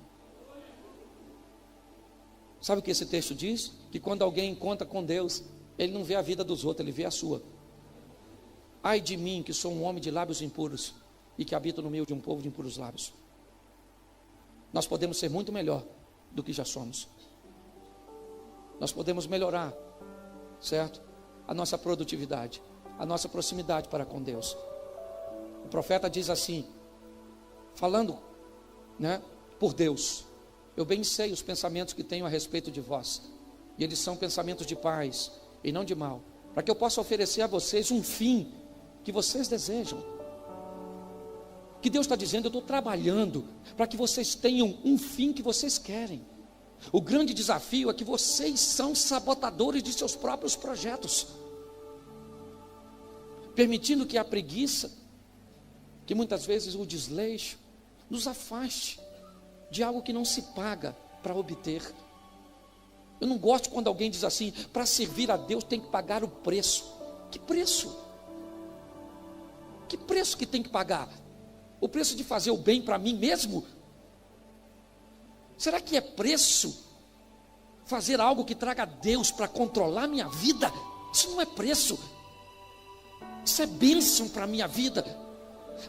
Speaker 1: Sabe o que esse texto diz? Que quando alguém encontra com Deus, ele não vê a vida dos outros, ele vê a sua. Ai de mim, que sou um homem de lábios impuros, e que habito no meio de um povo de impuros lábios. nós podemos ser muito melhor do que já somos. Nós podemos melhorar, certo? A nossa produtividade, a nossa proximidade para com Deus. O profeta diz assim, falando, por Deus: eu bem sei os pensamentos que tenho a respeito de vós, e eles são pensamentos de paz e não de mal, para que eu possa oferecer a vocês um fim que vocês desejam. O que Deus está dizendo: eu estou trabalhando para que vocês tenham um fim que vocês querem. O grande desafio é que vocês são sabotadores de seus próprios projetos, permitindo que a preguiça, que muitas vezes o desleixo, nos afaste de algo que não se paga para obter. Eu não gosto quando alguém diz assim: para servir a Deus tem que pagar o preço. Que preço? Que preço que tem que pagar? O preço de fazer o bem para mim mesmo? Será que é preço fazer algo que traga Deus para controlar minha vida? Isso não é preço. Isso é bênção para a minha vida.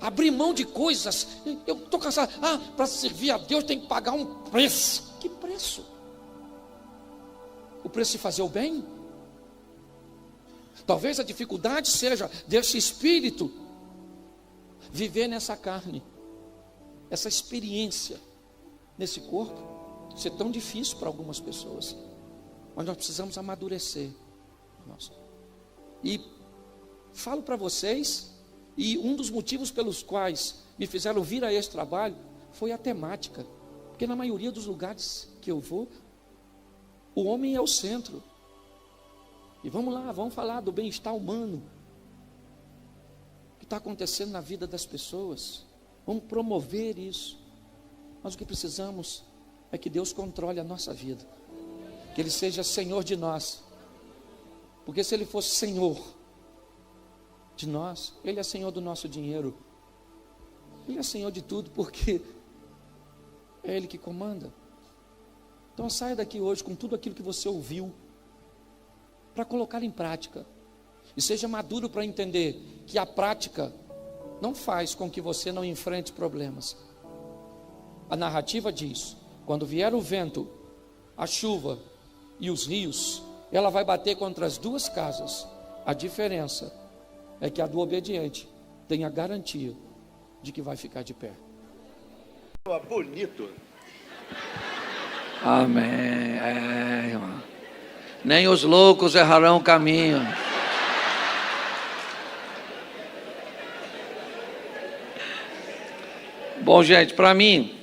Speaker 1: Abrir mão de coisas. Eu estou cansado. Para servir a Deus tem que pagar um preço. Que preço? O preço de fazer o bem? Talvez a dificuldade seja desse espírito viver nessa carne, essa experiência nesse corpo ser tão difícil para algumas pessoas. Mas nós precisamos amadurecer. E falo para vocês, e um dos motivos pelos quais me fizeram vir a esse trabalho foi a temática, porque na maioria dos lugares que eu vou, o homem é o centro. E vamos lá, vamos falar do bem-estar humano que está acontecendo na vida das pessoas. Vamos promover isso. Mas o que precisamos é que Deus controle a nossa vida, que Ele seja Senhor de nós. Porque se Ele fosse Senhor de nós, Ele é Senhor do nosso dinheiro, Ele é Senhor de tudo, porque é Ele que comanda. Então saia daqui hoje com tudo aquilo que você ouviu, para colocar em prática, e seja maduro para entender que a prática não faz com que você não enfrente problemas. A narrativa diz: quando vier o vento, a chuva e os rios, ela vai bater contra as duas casas. A diferença é que a do obediente tem a garantia de que vai ficar de pé.
Speaker 2: Bonito.
Speaker 1: Amém. Irmão. Nem os loucos errarão o caminho. Bom, gente, para mim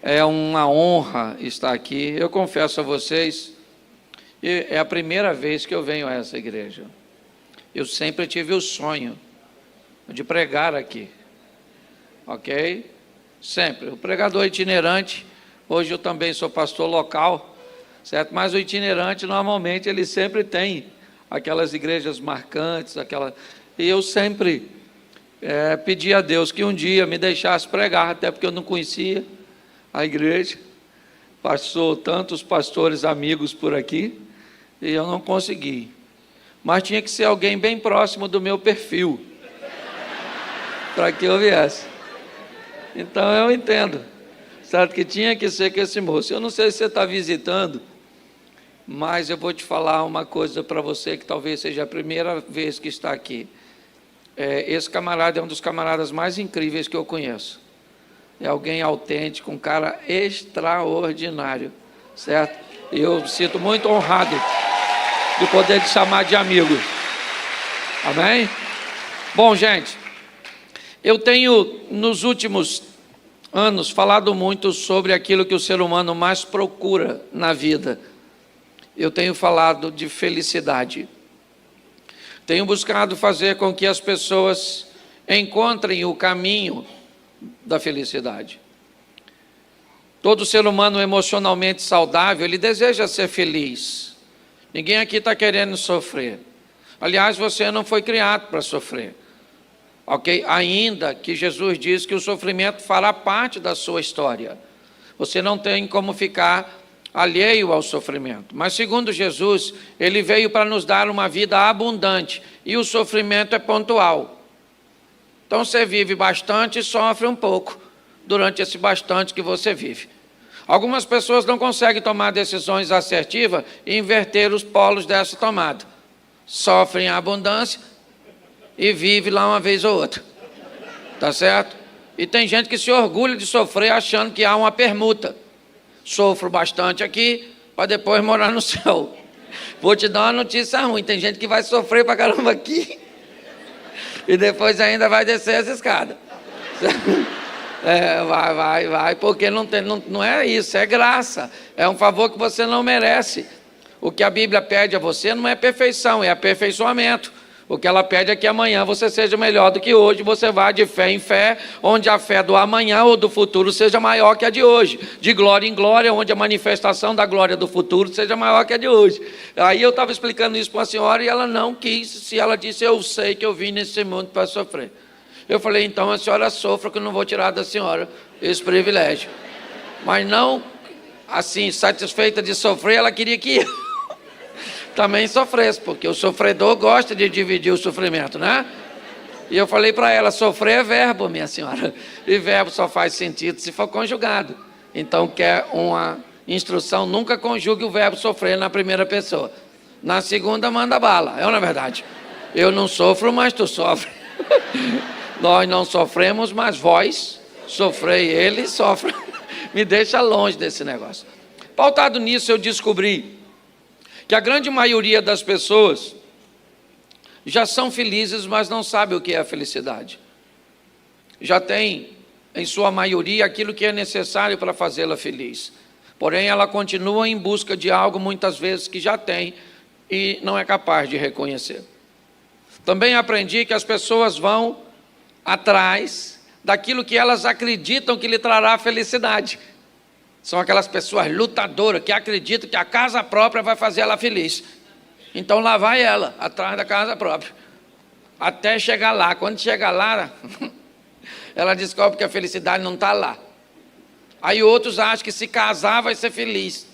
Speaker 1: é uma honra estar aqui. Eu confesso a vocês, é a primeira vez que eu venho a essa igreja. Eu sempre tive o sonho de pregar aqui, ok? Sempre. O pregador itinerante, hoje eu também sou pastor local, certo? Mas o itinerante, normalmente, ele sempre tem aquelas igrejas marcantes, e eu sempre pedi a Deus que um dia me deixasse pregar, até porque eu não conhecia a igreja. Passou tantos pastores amigos por aqui, e eu não consegui. Mas tinha que ser alguém bem próximo do meu perfil, para que eu viesse. Então eu entendo, certo, que tinha que ser com esse moço. Eu não sei se você está visitando, mas eu vou te falar uma coisa para você, que talvez seja a primeira vez que está aqui. Esse camarada é um dos camaradas mais incríveis que eu conheço. É alguém autêntico, um cara extraordinário, certo? E eu me sinto muito honrado de poder te chamar de amigo. Amém? Bom, gente, eu tenho nos últimos anos falado muito sobre aquilo que o ser humano mais procura na vida. Eu tenho falado de felicidade. Tenho buscado fazer com que as pessoas encontrem o caminho da felicidade. Todo ser humano emocionalmente saudável, ele deseja ser feliz. Ninguém aqui está querendo sofrer. Aliás, você não foi criado para sofrer. Ok? Ainda que Jesus diz que o sofrimento fará parte da sua história. Você não tem como ficar alheio ao sofrimento. Mas segundo Jesus, Ele veio para nos dar uma vida abundante. E o sofrimento é pontual. Então você vive bastante e sofre um pouco. durante esse bastante que você vive. Algumas pessoas não conseguem tomar decisões assertivas e inverter os polos dessa tomada. Sofrem a abundância e vivem lá uma vez ou outra. Tá certo? E tem gente que se orgulha de sofrer achando que há uma permuta. Sofro bastante aqui para depois morar no céu. Vou te dar uma notícia ruim. Tem gente que vai sofrer para caramba aqui e depois ainda vai descer essa escada. Vai, porque não é isso, é graça. É um favor que você não merece. O que a Bíblia pede a você não é perfeição, é aperfeiçoamento. O que ela pede é que amanhã você seja melhor do que hoje, você vá de fé em fé, onde a fé do amanhã ou do futuro seja maior que a de hoje, de glória em glória, onde a manifestação da glória do futuro seja maior que a de hoje. Aí eu estava explicando isso para uma senhora e ela não quis, se ela disse, eu sei que eu vim nesse mundo para sofrer. Eu falei, então a senhora sofra, que eu não vou tirar da senhora esse privilégio. Mas não, assim, satisfeita de sofrer, ela queria que eu também sofresse, porque o sofredor gosta de dividir o sofrimento, né? E eu falei para ela, sofrer é verbo, minha senhora, e verbo só faz sentido se for conjugado. Então, quer uma instrução, nunca conjugue o verbo sofrer na primeira pessoa. Na segunda, manda bala, é ou não é verdade? Eu não sofro, mas tu sofre. Nós não sofremos, mas vós sofrei, ele sofre. Me deixa longe desse negócio. Pautado nisso, eu descobri que a grande maioria das pessoas já são felizes, mas não sabe o que é a felicidade. Já tem, em sua maioria, aquilo que é necessário para fazê-la feliz. Porém, ela continua em busca de algo, muitas vezes, que já tem e não é capaz de reconhecer. Também aprendi que as pessoas vão atrás daquilo que elas acreditam que lhe trará felicidade. São aquelas pessoas lutadoras que acreditam que a casa própria vai fazer ela feliz. Então lá vai ela, atrás da casa própria. Até chegar lá. Quando chegar lá, ela descobre que a felicidade não está lá. Aí outros acham que se casar vai ser feliz.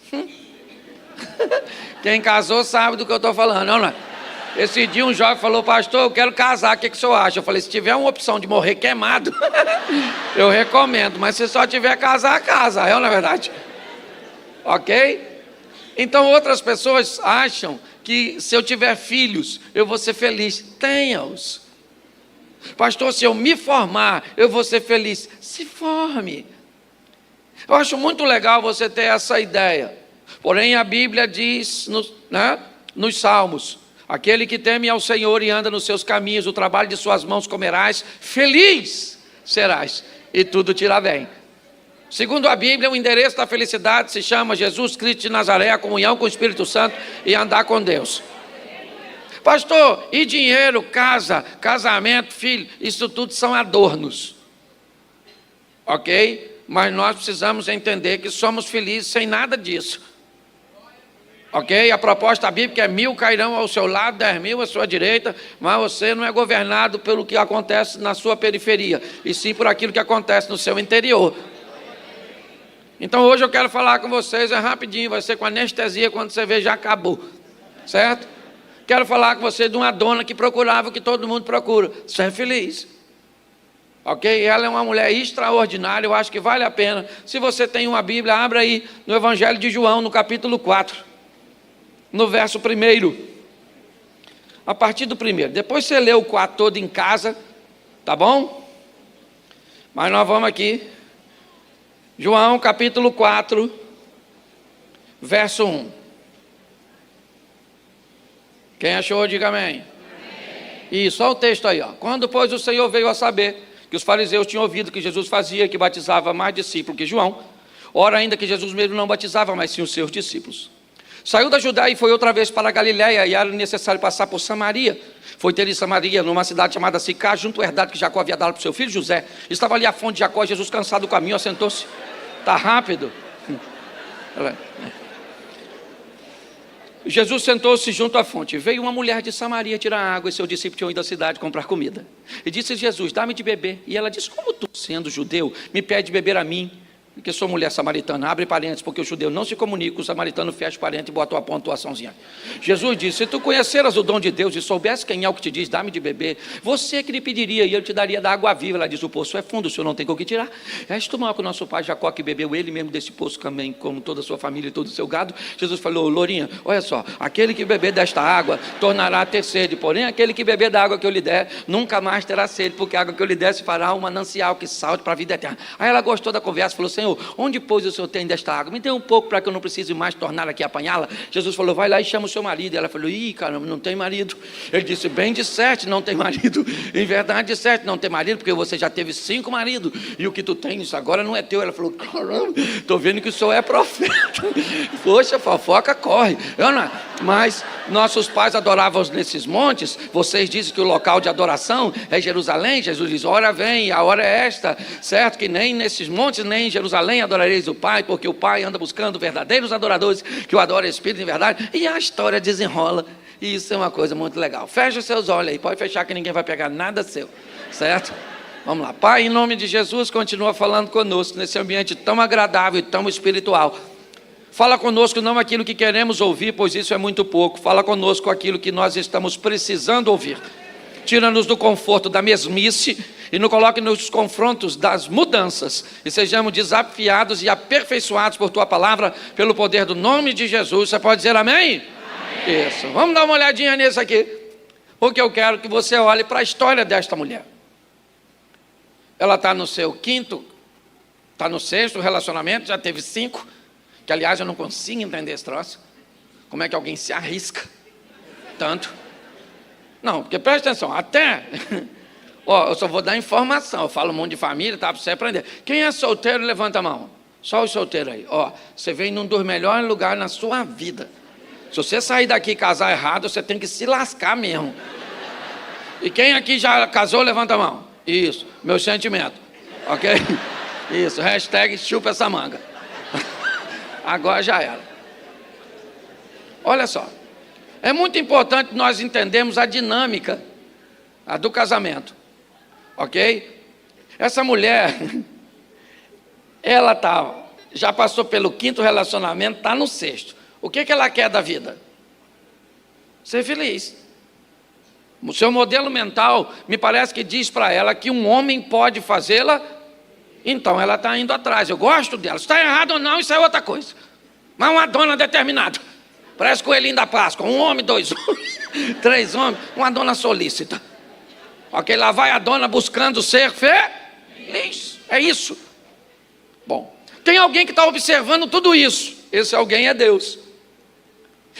Speaker 1: Quem casou sabe do que eu estou falando, não é? Esse dia um jovem falou, pastor, eu quero casar, o que o senhor acha? Eu falei, se tiver uma opção de morrer queimado, eu recomendo, mas se só tiver casar, casa, é ou não é verdade? Ok? Então outras pessoas acham que se eu tiver filhos, eu vou ser feliz. Tenha-os. Pastor, se eu me formar, eu vou ser feliz. Se forme. Eu acho muito legal você ter essa ideia. Porém, a Bíblia diz, nos Salmos, aquele que teme ao Senhor e anda nos seus caminhos, o trabalho de suas mãos comerás, feliz serás, e tudo te irá bem. Segundo a Bíblia, o endereço da felicidade se chama Jesus Cristo de Nazaré, a comunhão com o Espírito Santo e andar com Deus. Pastor, e dinheiro, casa, casamento, filho, isso tudo são adornos. Ok? Mas nós precisamos entender que somos felizes sem nada disso. Ok? A proposta bíblica é 1.000 cairão ao seu lado, 10.000 à sua direita, mas você não é governado pelo que acontece na sua periferia, e sim por aquilo que acontece no seu interior. Então hoje eu quero falar com vocês, é rapidinho, vai ser com anestesia, quando você vê já acabou, certo? Quero falar com vocês de uma dona que procurava o que todo mundo procura, ser feliz. Ok? Ela é uma mulher extraordinária, eu acho que vale a pena. Se você tem uma Bíblia, abra aí no Evangelho de João, no capítulo 4. No verso 1, a partir do 1, depois você lê o 4 todo em casa, tá bom? Mas nós vamos aqui, João capítulo 4, verso 1. Quem achou, diga amém. Isso, olha o texto aí, ó. Quando, pois, o Senhor veio a saber que os fariseus tinham ouvido que Jesus fazia, que batizava mais discípulos que João, ora ainda que Jesus mesmo não batizava, mas sim os seus discípulos. Saiu da Judéia e foi outra vez para a Galiléia, e era necessário passar por Samaria. Foi ter em Samaria, numa cidade chamada Sicá, junto ao herdade que Jacó havia dado para o seu filho José. Estava ali a fonte de Jacó, Jesus cansado do caminho, assentou-se. Está rápido. Jesus sentou-se junto à fonte. Veio uma mulher de Samaria tirar água, e seus discípulos tinham ido à cidade comprar comida. E disse Jesus, dá-me de beber. E ela disse, como tu, sendo judeu, me pede beber a mim, porque sou mulher samaritana, abre parênteses, porque o judeu não se comunica, o samaritano fecha parênteses e bota uma pontuaçãozinha. Jesus disse, se tu conheceras o dom de Deus e soubesse quem é o que te diz, dá-me de beber, você que lhe pediria e ele te daria da água viva. Ela diz, o poço é fundo, o senhor não tem com o que tirar. És tu maior que o nosso pai Jacó, que bebeu ele mesmo desse poço também, como toda a sua família e todo o seu gado. Jesus falou, Lourinha, olha só, aquele que beber desta água, tornará a ter sede, porém aquele que beber da água que eu lhe der, nunca mais terá sede, porque a água que eu lhe der se fará um manancial que salte para a vida eterna. Aí ela gostou da conversa, falou, Senhor, onde pois o Senhor tem desta água? Me dê um pouco para que eu não precise mais tornar aqui a apanhá-la. Jesus falou, vai lá e chama o seu marido. E ela falou, ih, caramba, não tem marido. Ele disse, bem disseste, não tem marido. Em verdade disseste, não tem marido, porque você já teve 5 maridos, e o que tu tens agora não é teu. Ela falou, caramba, estou vendo que o senhor é profeta. Poxa, fofoca corre. Mas nossos pais adoravam nesses montes, vocês dizem que o local de adoração é Jerusalém. Jesus diz, ora vem, a hora é esta, certo? Que nem nesses montes, nem em Jerusalém adorareis o Pai, porque o Pai anda buscando verdadeiros adoradores, que o adora em espírito e em verdade, e a história desenrola, e isso é uma coisa muito legal. Fecha os seus olhos aí, pode fechar que ninguém vai pegar nada seu, certo? Vamos lá. Pai, em nome de Jesus, continua falando conosco, nesse ambiente tão agradável e tão espiritual. Fala conosco não aquilo que queremos ouvir, pois isso é muito pouco. Fala conosco aquilo que nós estamos precisando ouvir. Tira-nos do conforto da mesmice e nos coloque nos confrontos das mudanças. E sejamos desafiados e aperfeiçoados por Tua palavra, pelo poder do nome de Jesus. Você pode dizer amém? Amém. Isso. Vamos dar uma olhadinha nisso aqui. Porque eu quero que você olhe para a história desta mulher. Ela está no seu 5º, está no 6º relacionamento, já teve 5. Que aliás eu não consigo entender esse troço. Como é que alguém se arrisca tanto? Não, porque presta atenção, até... Ó, eu só vou dar informação, eu falo um monte de família, tá, para você aprender. Quem é solteiro, levanta a mão. Só os solteiros aí. Ó, você vem num dos melhores lugares na sua vida. Se você sair daqui e casar errado, você tem que se lascar mesmo. E quem aqui já casou, levanta a mão. Isso, meu sentimento. Ok? Isso, hashtag chupa essa manga. Agora já era. Olha só. É muito importante nós entendermos a dinâmica do casamento. Ok? Essa mulher, ela já passou pelo 5º relacionamento, está no 6º. O que ela quer da vida? Ser feliz. O seu modelo mental, me parece que diz para ela que um homem pode fazê-la, então ela está indo atrás. Eu gosto dela. Se está errado ou não, isso é outra coisa. Mas uma dona determinada. Parece coelhinho da Páscoa. 1 homem, 2 homens, 3 homens, uma dona solícita. Ok, lá vai a dona buscando ser feliz. É isso. Bom, tem alguém que está observando tudo isso. Esse alguém é Deus.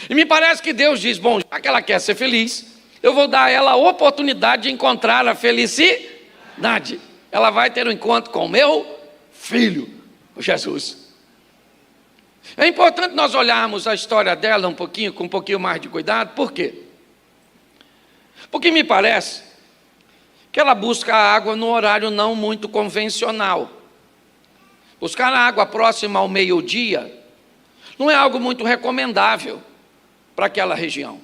Speaker 1: E me parece que Deus diz, bom, já que ela quer ser feliz, eu vou dar a ela a oportunidade de encontrar a felicidade. Ela vai ter um encontro com o meu filho, Jesus. É importante nós olharmos a história dela com um pouquinho mais de cuidado. Por quê? Porque me parece que ela busca a água no horário não muito convencional. Buscar a água próxima ao meio-dia não é algo muito recomendável para aquela região.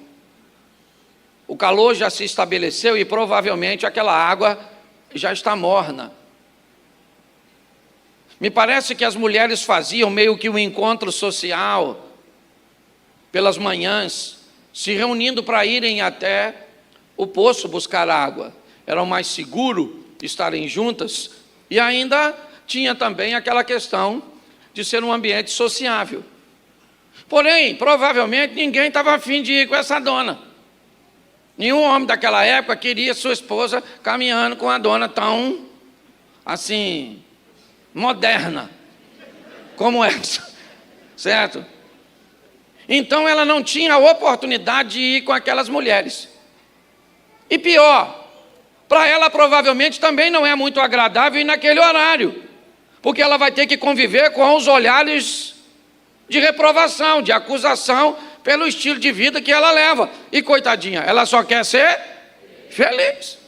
Speaker 1: O calor já se estabeleceu e provavelmente aquela água já está morna. Me parece que as mulheres faziam meio que um encontro social pelas manhãs, se reunindo para irem até o poço buscar água. Era mais seguro estarem juntas e ainda tinha também aquela questão de ser um ambiente sociável. Porém, provavelmente ninguém estava afim de ir com essa dona. Nenhum homem daquela época queria sua esposa caminhando com a dona tão, assim, moderna como essa, certo? Então ela não tinha a oportunidade de ir com aquelas mulheres. E pior, para ela provavelmente também não é muito agradável ir naquele horário, porque ela vai ter que conviver com os olhares de reprovação, de acusação, pelo estilo de vida que ela leva. E coitadinha, ela só quer ser feliz.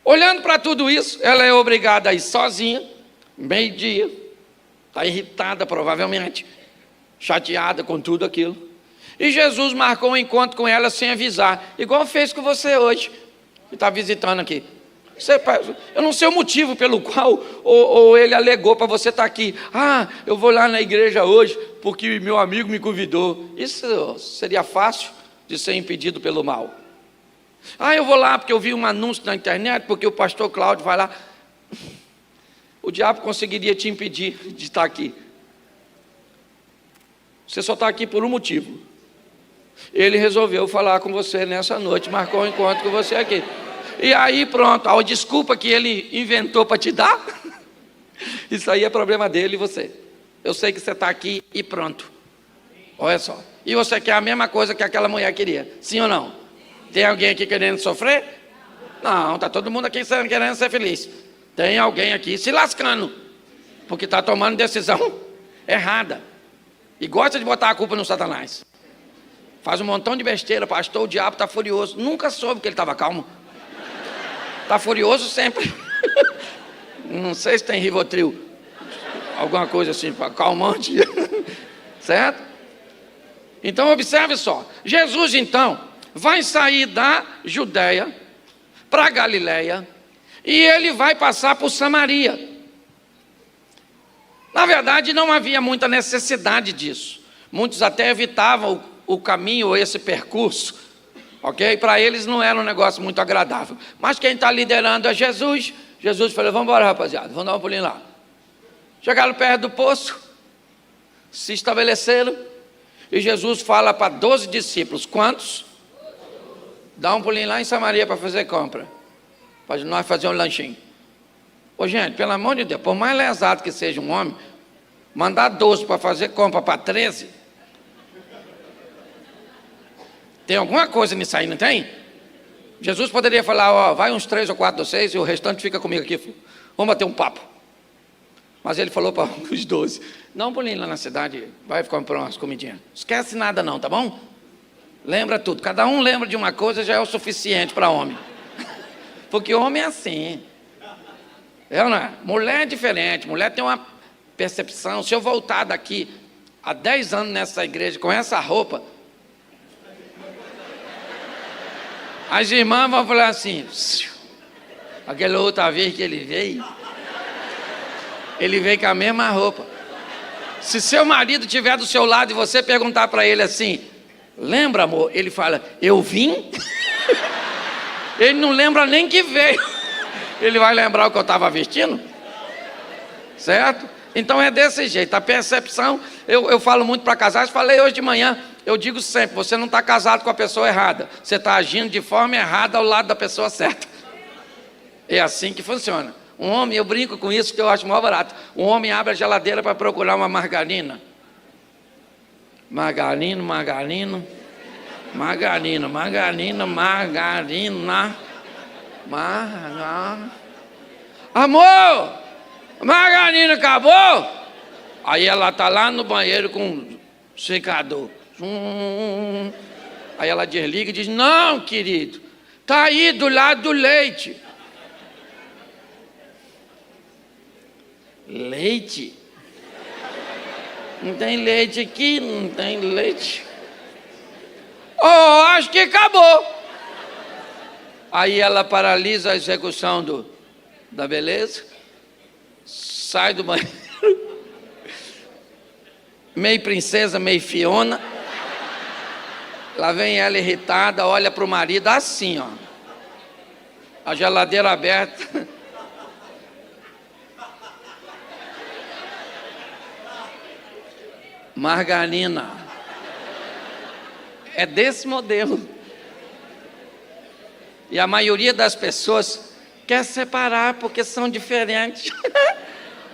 Speaker 1: Olhando para tudo isso, ela é obrigada a ir sozinha, meio-dia, está irritada provavelmente, chateada com tudo aquilo. E Jesus marcou um encontro com ela sem avisar, igual fez com você hoje, que está visitando aqui. Eu não sei o motivo pelo qual ou ele alegou para você estar aqui. Eu vou lá na igreja hoje porque meu amigo me convidou. Isso seria fácil de ser impedido pelo mal. Eu vou lá porque eu vi um anúncio na internet, porque o pastor Cláudio vai lá. O diabo conseguiria te impedir de estar aqui. Você só está aqui por um motivo. Ele resolveu falar com você nessa noite, marcou um encontro com você aqui. E aí pronto, a desculpa que ele inventou para te dar, isso aí é problema dele e você. Eu sei que você está aqui e pronto. Olha só. E você quer a mesma coisa que aquela mulher queria, sim ou não? Tem alguém aqui querendo sofrer? Não, está todo mundo aqui querendo ser feliz. Tem alguém aqui se lascando, porque está tomando decisão errada. E gosta de botar a culpa no Satanás. Faz um montão de besteira, pastor, o diabo está furioso. Nunca soube que ele estava calmo. Está furioso sempre. Não sei se tem Rivotril, alguma coisa assim, calmante. Certo? Então observe só. Jesus então vai sair da Judéia para a Galiléia e ele vai passar por Samaria. Na verdade não havia muita necessidade disso. Muitos até evitavam o caminho, esse percurso. Ok? Para eles não era um negócio muito agradável. Mas quem está liderando é Jesus. Jesus falou, vamos embora, rapaziada, vamos dar um pulinho lá. Chegaram perto do poço, se estabeleceram, e Jesus fala para 12 discípulos, quantos? Dá um pulinho lá em Samaria para fazer compra, para nós fazer um lanchinho. Gente, pelo amor de Deus, por mais lesado que seja um homem, mandar 12 para fazer compra para 13... Tem alguma coisa nisso aí, não tem? Jesus poderia falar, vai uns 3 ou 4 ou 6 e o restante fica comigo aqui, filho. Vamos bater um papo. Mas ele falou para os 12, não, pulinho lá na cidade, vai comprar umas comidinhas. Esquece nada não, tá bom? Lembra tudo, cada um lembra de uma coisa, já é o suficiente para homem. Porque homem é assim. Não é? Mulher é diferente, mulher tem uma percepção. Se eu voltar daqui há 10 anos nessa igreja com essa roupa, as irmãs vão falar assim, aquela outra vez que ele veio com a mesma roupa. Se seu marido estiver do seu lado e você perguntar para ele assim, lembra, amor? Ele fala, eu vim? Ele não lembra nem que veio. Ele vai lembrar o que eu estava vestindo? Certo? Então é desse jeito, a percepção, eu falo muito para casais, falei hoje de manhã, eu digo sempre, você não está casado com a pessoa errada, você está agindo de forma errada ao lado da pessoa certa. É assim que funciona. Um homem, eu brinco com isso que eu acho maior barato, um homem abre a geladeira para procurar uma margarina. Margarina. Amor, margarina acabou? Aí ela está lá no banheiro com um secador. Aí ela desliga e diz, não, querido, está aí do lado do leite. Leite? Não tem leite aqui, não tem leite. Acho que acabou. Aí ela paralisa a execução da beleza, sai do banheiro, meio princesa, meio Fiona. Lá vem ela irritada, olha para o marido assim, a geladeira aberta. Margarina. É desse modelo. E a maioria das pessoas quer separar porque são diferentes.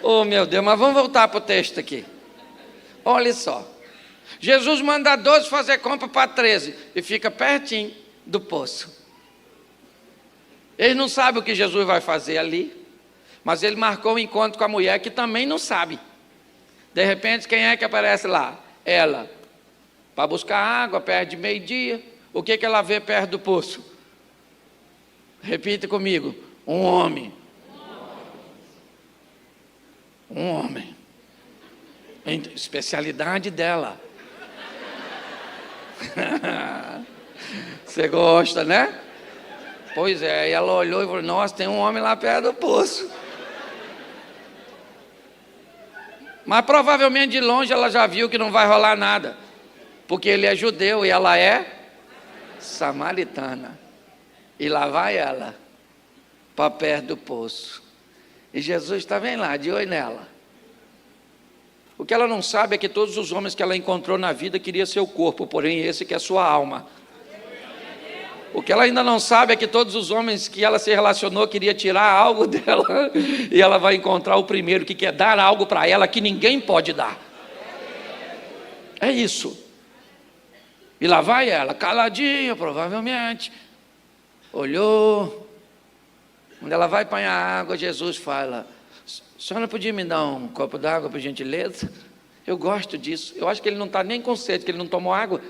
Speaker 1: Oh, meu Deus, mas vamos voltar para o texto aqui. Olha só. Jesus manda 12 fazer compra para 13 e fica pertinho do poço. Ele não sabe o que Jesus vai fazer ali, mas ele marcou um encontro com a mulher que também não sabe. De repente, quem é que aparece lá? Ela. Para buscar água, perto de meio-dia. O que ela vê perto do poço? Repita comigo. Um homem. Um homem. Especialidade dela. Você gosta, né? Pois é, e ela olhou e falou, nossa, tem um homem lá perto do poço. Mas provavelmente de longe ela já viu que não vai rolar nada, porque ele é judeu e ela é samaritana. E lá vai ela, para perto do poço. E Jesus está bem lá, de olho nela. O que ela não sabe é que todos os homens que ela encontrou na vida queriam seu corpo, porém esse que é sua alma. O que ela ainda não sabe é que todos os homens que ela se relacionou queriam tirar algo dela, e ela vai encontrar o primeiro que quer dar algo para ela que ninguém pode dar. É isso. E lá vai ela, caladinha, provavelmente, olhou. Quando ela vai apanhar água, Jesus fala, a senhora podia me dar um copo d'água, por gentileza? Eu gosto disso. Eu acho que ele não está nem com sede, que ele não tomou água.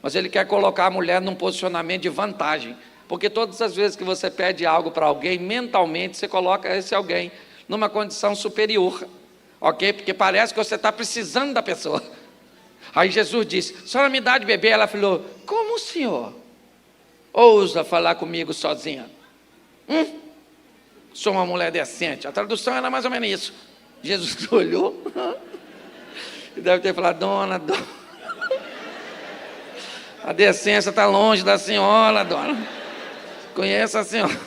Speaker 1: Mas ele quer colocar a mulher num posicionamento de vantagem. Porque todas as vezes que você pede algo para alguém, mentalmente você coloca esse alguém numa condição superior. Ok? Porque parece que você está precisando da pessoa. Aí Jesus disse, a senhora me dá de beber? Ela falou, como o senhor ousa falar comigo sozinha? Sou uma mulher decente. A tradução era mais ou menos isso. Jesus olhou e deve ter falado, dona, a decência está longe da senhora, dona. Conheça a senhora.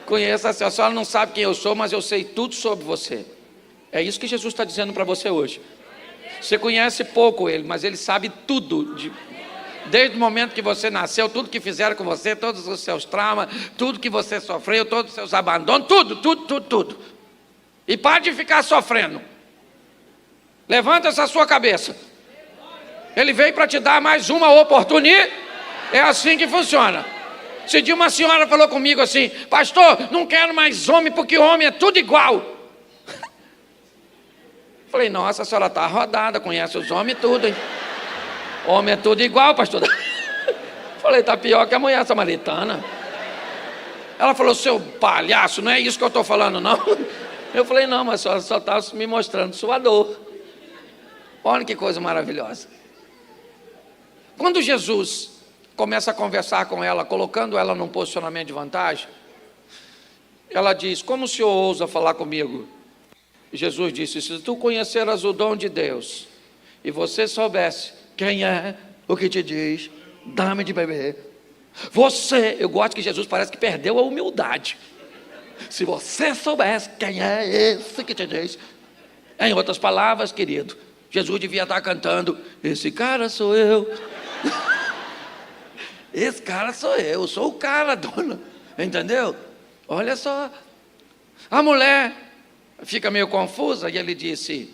Speaker 1: Conheça a senhora. A senhora não sabe quem eu sou, mas eu sei tudo sobre você. É isso que Jesus está dizendo para você hoje. Você conhece pouco ele, mas ele sabe tudo. Desde o momento que você nasceu, tudo que fizeram com você, todos os seus traumas, tudo que você sofreu, todos os seus abandonos, tudo. E pare de ficar sofrendo. Levanta essa sua cabeça. Ele veio para te dar mais uma oportunidade. É assim que funciona. Se de uma senhora falou comigo assim, pastor, não quero mais homem, porque homem é tudo igual. Falei, nossa, a senhora está rodada, conhece os homens tudo, hein? Homem é tudo igual, pastor. Falei, está pior que a mulher samaritana. Ela falou, seu palhaço, não é isso que eu estou falando, não. Eu falei, não, mas a senhora só está me mostrando sua dor. Olha que coisa maravilhosa. Quando Jesus começa a conversar com ela, colocando ela num posicionamento de vantagem, ela diz, como o senhor ousa falar comigo? Jesus disse, se tu conheceras o dom de Deus, e você soubesse quem é o que te diz, dá-me de beber. Eu gosto que Jesus parece que perdeu a humildade. Se você soubesse quem é esse que te diz. Em outras palavras, querido, Jesus devia estar cantando, esse cara sou eu. Esse cara sou eu sou o cara, dona. Entendeu? Olha só. A mulher fica meio confusa e ele disse,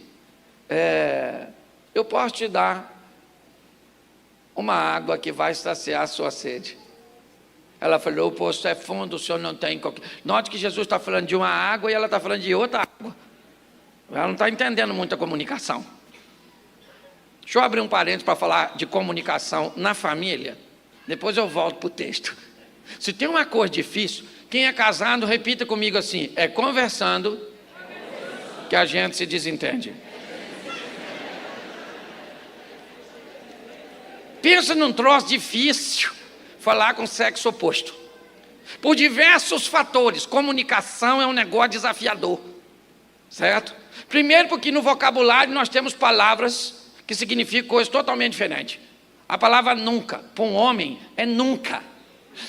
Speaker 1: eu posso te dar uma água que vai saciar a sua sede. Ela falou, o poço é fundo, o senhor não tem qualquer... Note que Jesus está falando de uma água e ela está falando de outra água. Ela não está entendendo muita comunicação. Deixa eu abrir um parênteses para falar de comunicação na família. Depois eu volto para o texto. Se tem uma coisa difícil, quem é casado, repita comigo assim, é conversando que a gente se desentende. Pensa num troço difícil, falar com o sexo oposto. Por diversos fatores, comunicação é um negócio desafiador. Certo? Primeiro porque no vocabulário nós temos palavras que significam coisas totalmente diferentes. A palavra nunca, para um homem, é nunca.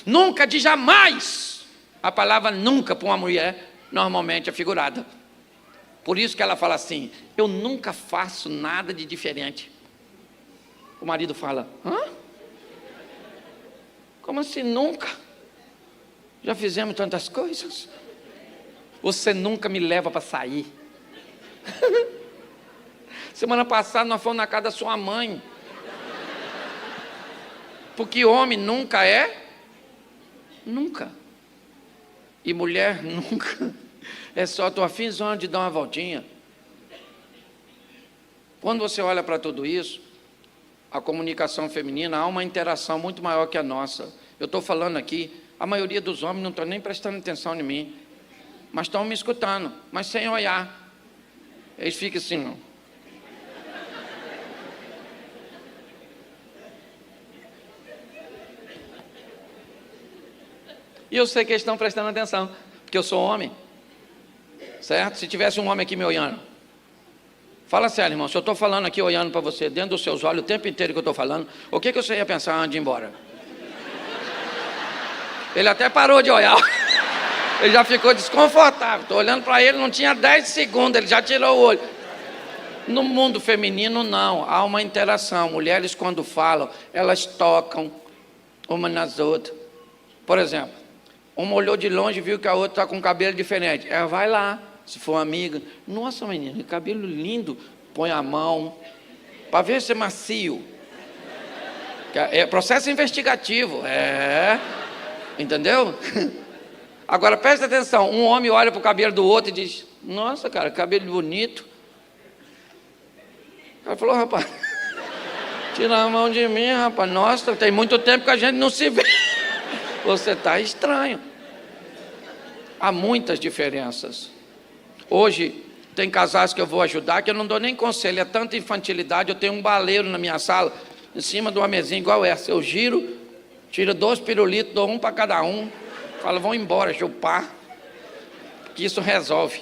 Speaker 1: Nunca de jamais. A palavra nunca para uma mulher, normalmente é figurada. Por isso que ela fala assim, eu nunca faço nada de diferente. O marido fala, hã? Como assim nunca? Já fizemos tantas coisas. Você nunca me leva para sair. Semana passada nós fomos na casa da sua mãe. Porque homem nunca é nunca. E mulher nunca. É só estou afinzona de dar uma voltinha. Quando você olha para tudo isso, a comunicação feminina, há uma interação muito maior que a nossa. Eu estou falando aqui, a maioria dos homens não estão nem prestando atenção em mim, mas estão me escutando, mas sem olhar. Eles ficam assim, ó. E eu sei que eles estão prestando atenção, porque eu sou homem, certo? Se tivesse um homem aqui me olhando, fala sério, irmão, se eu estou falando aqui, olhando para você, dentro dos seus olhos, o tempo inteiro que eu estou falando, o que você ia pensar antes de ir embora? Ele até parou de olhar, ele já ficou desconfortável, estou olhando para ele, não tinha 10 segundos, ele já tirou o olho. No mundo feminino, não, há uma interação, mulheres quando falam, elas tocam uma nas outras. Por exemplo, uma olhou de longe e viu que a outra está com cabelo diferente, ela vai lá, se for amiga, nossa menina, que cabelo lindo, põe a mão, para ver se é macio, é processo investigativo, entendeu? Agora presta atenção, um homem olha para o cabelo do outro e diz, nossa cara, cabelo bonito. O cara falou, rapaz, tira a mão de mim, rapaz, nossa, tem muito tempo que a gente não se vê, você está estranho. Há muitas diferenças. Hoje tem casais que eu vou ajudar, que eu não dou nem conselho, é tanta infantilidade, eu tenho um baleiro na minha sala, em cima de uma mesinha igual essa, eu giro, tiro 2 pirulitos, dou um para cada um, falo, vão embora, chupar, que isso resolve.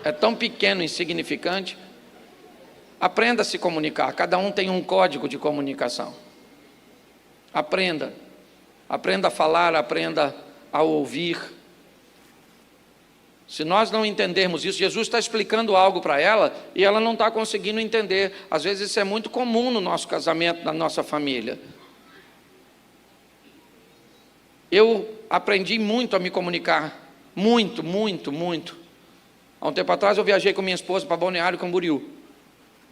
Speaker 1: É tão pequeno, insignificante. Aprenda a se comunicar, cada um tem um código de comunicação. Aprenda a falar, aprenda a ouvir. Se nós não entendermos isso, Jesus está explicando algo para ela e ela não está conseguindo entender. Às vezes isso é muito comum no nosso casamento, na nossa família. Eu aprendi muito a me comunicar, muito. Há um tempo atrás eu viajei com minha esposa para Balneário Camboriú.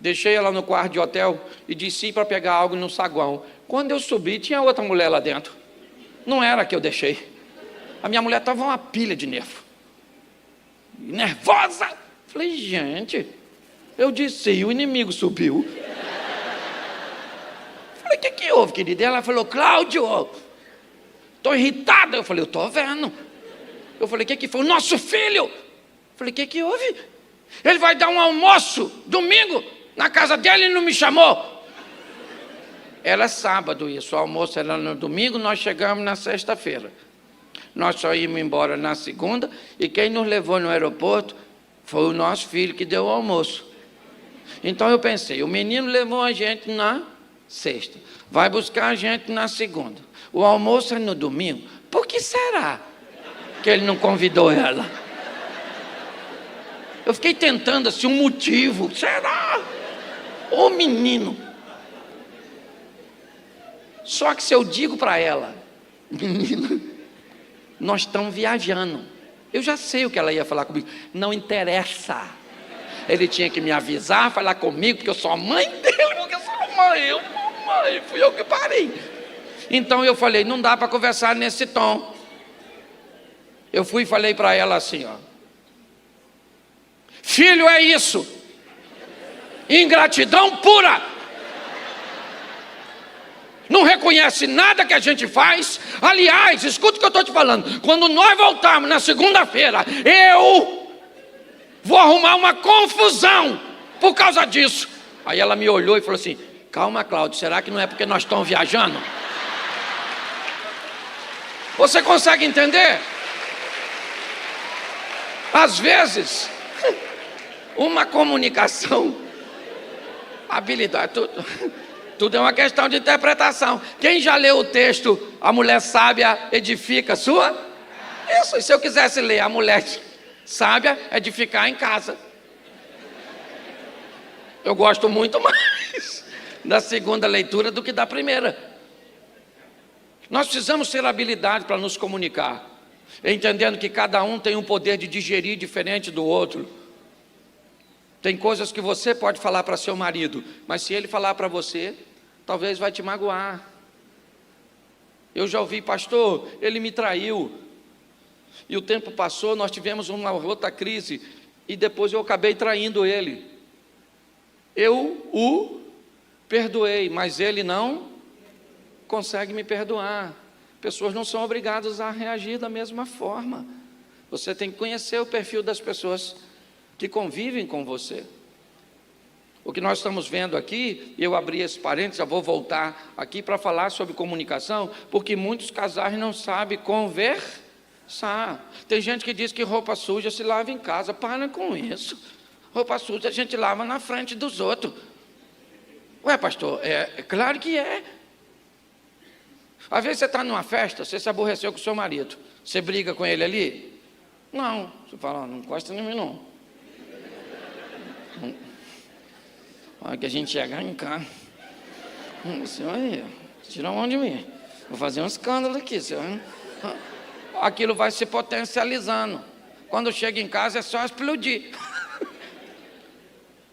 Speaker 1: Deixei ela no quarto de hotel e desci para pegar algo no saguão. Quando eu subi, tinha outra mulher lá dentro. Não era a que eu deixei. A minha mulher estava uma pilha de nervo. Nervosa. Falei, gente, eu disse, e o inimigo subiu. Falei, o que houve, querida? Ela falou, Cláudio, estou irritada. Eu falei, eu estou vendo. Eu falei, o que foi? O nosso filho. Falei, o que houve? Ele vai dar um almoço domingo na casa dele e não me chamou. Era sábado isso, o almoço era no domingo, nós chegamos na sexta-feira. Nós só íamos embora na segunda e quem nos levou no aeroporto foi o nosso filho que deu o almoço. Então eu pensei, o menino levou a gente na sexta, vai buscar a gente na segunda. O almoço é no domingo, por que será que ele não convidou ela? Eu fiquei tentando assim um motivo, será? Ô menino. Só que se eu digo para ela, menina, nós estamos viajando. Eu já sei o que ela ia falar comigo. Não interessa. Ele tinha que me avisar, falar comigo, porque eu sou a mãe dele, porque eu sou a mãe, fui eu que parei. Então eu falei, não dá para conversar nesse tom. Eu fui e falei para ela assim, ó. Filho é isso. Ingratidão pura. Não reconhece nada que a gente faz. Aliás, escuta o que eu estou te falando. Quando nós voltarmos na segunda-feira, eu vou arrumar uma confusão por causa disso. Aí ela me olhou e falou assim, calma, Cláudio, será que não é porque nós estamos viajando? Você consegue entender? Às vezes, uma comunicação, habilidade, tudo é uma questão de interpretação. Quem já leu o texto, a mulher sábia edifica sua? Isso, e se eu quisesse ler a mulher sábia edificar em casa? Eu gosto muito mais da segunda leitura do que da primeira. Nós precisamos ter habilidade para nos comunicar, entendendo que cada um tem um poder de digerir diferente do outro. Tem coisas que você pode falar para seu marido, mas se ele falar para você, talvez vai te magoar. Eu já ouvi, pastor, ele me traiu. E o tempo passou, nós tivemos uma outra crise, e depois eu acabei traindo ele. Eu o perdoei, mas ele não consegue me perdoar. Pessoas não são obrigadas a reagir da mesma forma. Você tem que conhecer o perfil das pessoas que convivem com você. O que nós estamos vendo aqui, eu abri esse parênteses, já vou voltar aqui para falar sobre comunicação, porque muitos casais não sabem conversar. Tem gente que diz que roupa suja se lava em casa. Para com isso. Roupa suja a gente lava na frente dos outros. Ué, pastor, é claro que é. Às vezes você está numa festa, você se aborreceu com o seu marido. Você briga com ele ali? Não. Você fala, não encosta em mim não. Olha que a gente chegar em casa. Senhor aí, tira a mão de mim. Vou fazer um escândalo aqui, senhor. Aquilo vai se potencializando. Quando chega em casa é só explodir.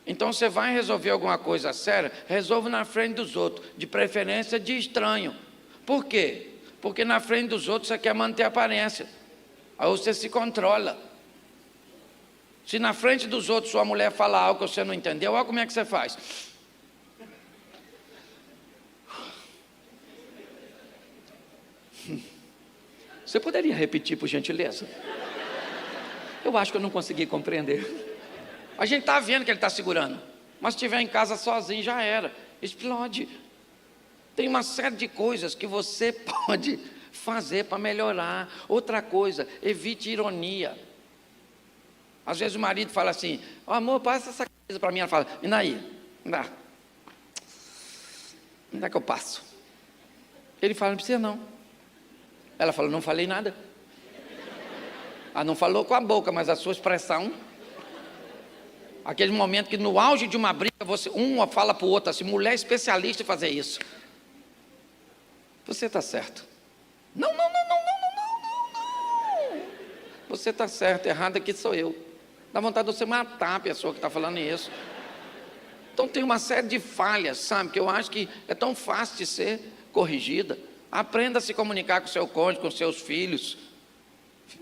Speaker 1: Então você vai resolver alguma coisa séria, resolve na frente dos outros, de preferência de estranho. Por quê? Porque na frente dos outros você quer manter a aparência. Aí você se controla. Se na frente dos outros sua mulher fala algo que você não entendeu, olha como é que você faz. Você poderia repetir, por gentileza? Eu acho que eu não consegui compreender. A gente está vendo que ele está segurando, mas se estiver em casa sozinho, já era. Explode. Tem uma série de coisas que você pode fazer para melhorar. Outra coisa, evite ironia. Às vezes o marido fala assim, oh, amor, passa essa coisa para mim. Ela fala, e daí? Dá. Onde é que eu passo? Ele fala, não precisa não. Ela fala, não falei nada. Ah, não falou com a boca, mas a sua expressão. Aquele momento que no auge de uma briga, uma fala para o outro assim, mulher especialista em fazer isso. Você está certo. Não. Você está certo, errado aqui sou eu. Dá vontade de você matar a pessoa que está falando isso. Então tem uma série de falhas, sabe, que eu acho que é tão fácil de ser corrigida. Aprenda a se comunicar com o seu cônjuge, com seus filhos.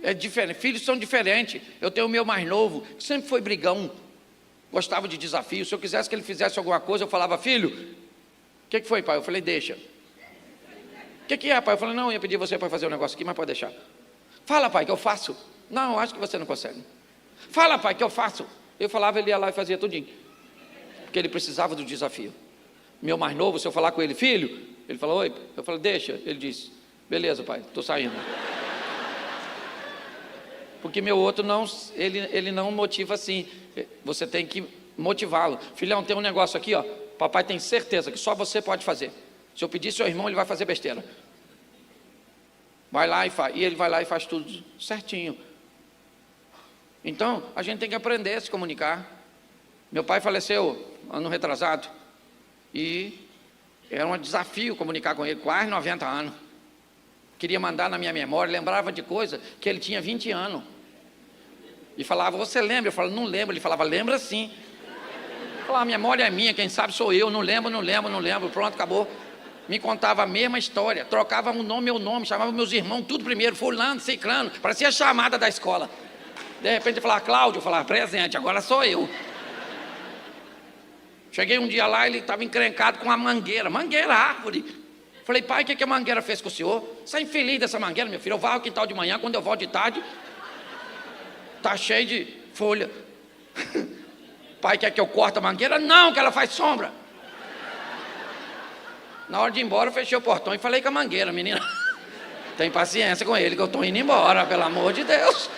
Speaker 1: É diferente, filhos são diferentes. Eu tenho o meu mais novo, que sempre foi brigão, gostava de desafio. Se eu quisesse que ele fizesse alguma coisa, eu falava, filho, o que foi, pai? Eu falei, deixa. O que é, pai? Eu falei, não, eu ia pedir você para fazer um negócio aqui, mas pode deixar. Fala, pai, que eu faço. Não, eu acho que você não consegue. Fala, pai, que eu faço. Eu falava, ele ia lá e fazia tudinho. Porque ele precisava do desafio. Meu mais novo, se eu falar com ele, filho, ele falou, oi. Eu falei, deixa. Ele disse, beleza, pai, estou saindo. Porque meu outro não, ele não motiva assim. Você tem que motivá-lo. Filhão, tem um negócio aqui, ó. Papai tem certeza que só você pode fazer. Se eu pedir seu irmão, ele vai fazer besteira. Vai lá e faz. E ele vai lá e faz tudo certinho. Então, a gente tem que aprender a se comunicar. Meu pai faleceu ano retrasado. E era um desafio comunicar com ele, quase 90 anos. Queria mandar na minha memória, lembrava de coisa que ele tinha 20 anos. E falava, você lembra? Eu falava, não lembro. Ele falava, lembra sim. Eu falava, a memória é minha, quem sabe sou eu. Não lembro. Pronto, acabou. Me contava a mesma história. Trocava um nome, meu nome. Chamava meus irmãos, tudo primeiro. Fulano, ciclano. Parecia a chamada da escola. De repente eu falava, Cláudio. Eu falava, presente, agora sou eu. Cheguei um dia lá, ele estava encrencado com uma mangueira. Mangueira, árvore. Falei, pai, o que a mangueira fez com o senhor? Você é infeliz dessa mangueira, meu filho. Eu vou ao quintal de manhã, quando eu volto de tarde, está cheio de folha. Pai, quer que eu corte a mangueira? Não, que ela faz sombra. Na hora de ir embora, eu fechei o portão e falei com a mangueira, menina. Tem paciência com ele, que eu estou indo embora, pelo amor de Deus.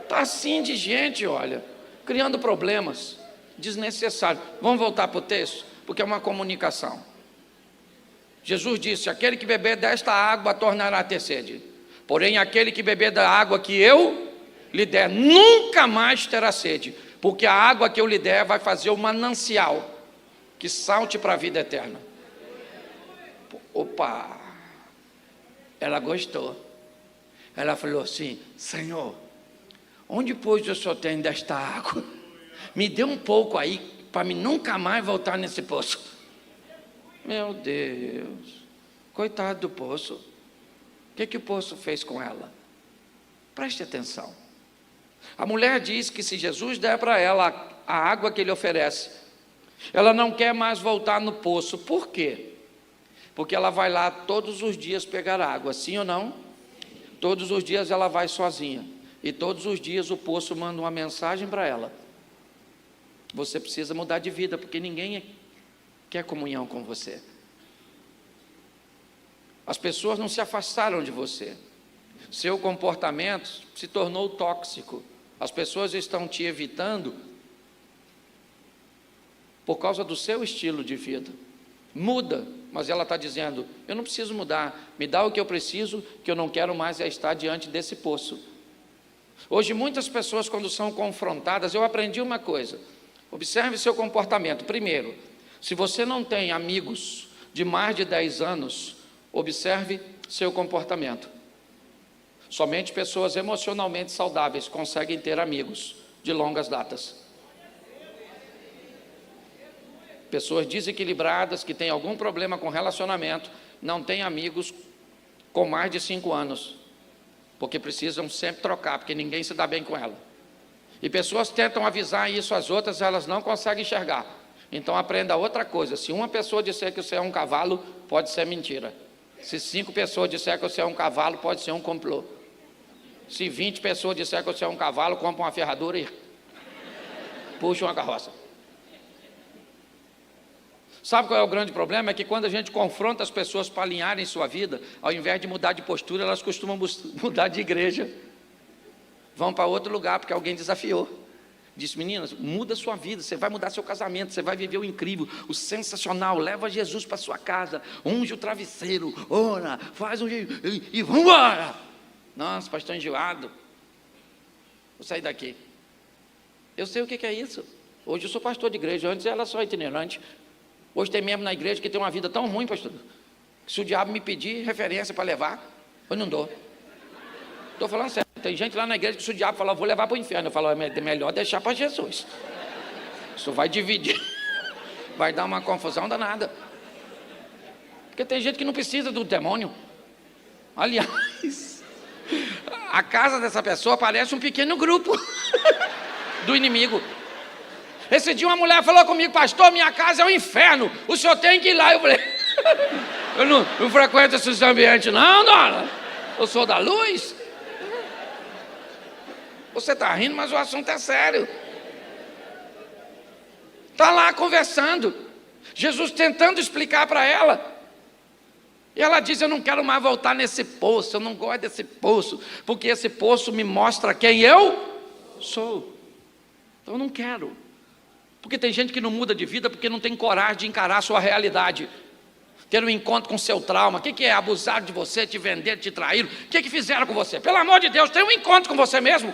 Speaker 1: Está assim de gente, olha, criando problemas desnecessários. Vamos voltar para o texto, porque é uma comunicação. Jesus disse, aquele que beber desta água tornará a ter sede. Porém, aquele que beber da água que eu lhe der, nunca mais terá sede. Porque a água que eu lhe der vai fazer um manancial que salte para a vida eterna. Opa! Ela gostou. Ela falou assim, Senhor, onde pois o Senhor tem desta água? Me dê um pouco aí, para mim nunca mais voltar nesse poço. Meu Deus, coitado do poço. O que o poço fez com ela? Preste atenção. A mulher diz que se Jesus der para ela a água que ele oferece, ela não quer mais voltar no poço. Por quê? Porque ela vai lá todos os dias pegar água, sim ou não? Todos os dias ela vai sozinha. E todos os dias o poço manda uma mensagem para ela: você precisa mudar de vida, porque ninguém quer comunhão com você. As pessoas não se afastaram de você, seu comportamento se tornou tóxico, as pessoas estão te evitando por causa do seu estilo de vida. Muda, mas ela está dizendo: eu não preciso mudar, me dá o que eu preciso, que eu não quero mais é estar diante desse poço. Hoje muitas pessoas, quando são confrontadas, eu aprendi uma coisa: observe seu comportamento. Primeiro, se você não tem amigos de mais de 10 anos, observe seu comportamento. Somente pessoas emocionalmente saudáveis conseguem ter amigos de longas datas. Pessoas desequilibradas, que têm algum problema com relacionamento, não têm amigos com mais de 5 anos, porque precisam sempre trocar, porque ninguém se dá bem com ela. E pessoas tentam avisar isso às outras, elas não conseguem enxergar. Então aprenda outra coisa: se uma pessoa disser que você é um cavalo, pode ser mentira. Se 5 pessoas disser que você é um cavalo, pode ser um complô. Se 20 pessoas disser que você é um cavalo, compra uma ferradura e puxa uma carroça. Sabe qual é o grande problema? É que quando a gente confronta as pessoas para alinharem sua vida, ao invés de mudar de postura, elas costumam mudar de igreja. Vão para outro lugar porque alguém desafiou. Disse: meninas, muda sua vida, você vai mudar seu casamento, você vai viver o incrível, o sensacional, leva Jesus para sua casa, unge o travesseiro, ora, faz e vamos embora. Nossa, pastor enjoado, vou sair daqui. Eu sei o que é isso. Hoje eu sou pastor de igreja, antes era só itinerante. Hoje tem membro na igreja que tem uma vida tão ruim, pastor, que se o diabo me pedir referência para levar, eu não dou. Estou falando sério. Tem gente lá na igreja que se o diabo falar: vou levar para o inferno, eu falo: é melhor deixar para Jesus. Isso vai dividir, vai dar uma confusão danada. Porque tem gente que não precisa do demônio. Aliás, a casa dessa pessoa parece um pequeno grupo do inimigo. Esse dia uma mulher falou comigo: pastor, minha casa é um inferno, o senhor tem que ir lá. Eu falei: eu não frequento esses ambientes não, dona, eu sou da luz. Você está rindo, mas o assunto é sério. Está lá conversando, Jesus tentando explicar para ela, e ela diz: eu não quero mais voltar nesse poço, eu não gosto desse poço, porque esse poço me mostra quem eu sou. Então eu não quero. Porque tem gente que não muda de vida porque não tem coragem de encarar a sua realidade, ter um encontro com o seu trauma. O que é abusar de você, te vender, te trair? O que fizeram com você? Pelo amor de Deus, tem um encontro com você mesmo.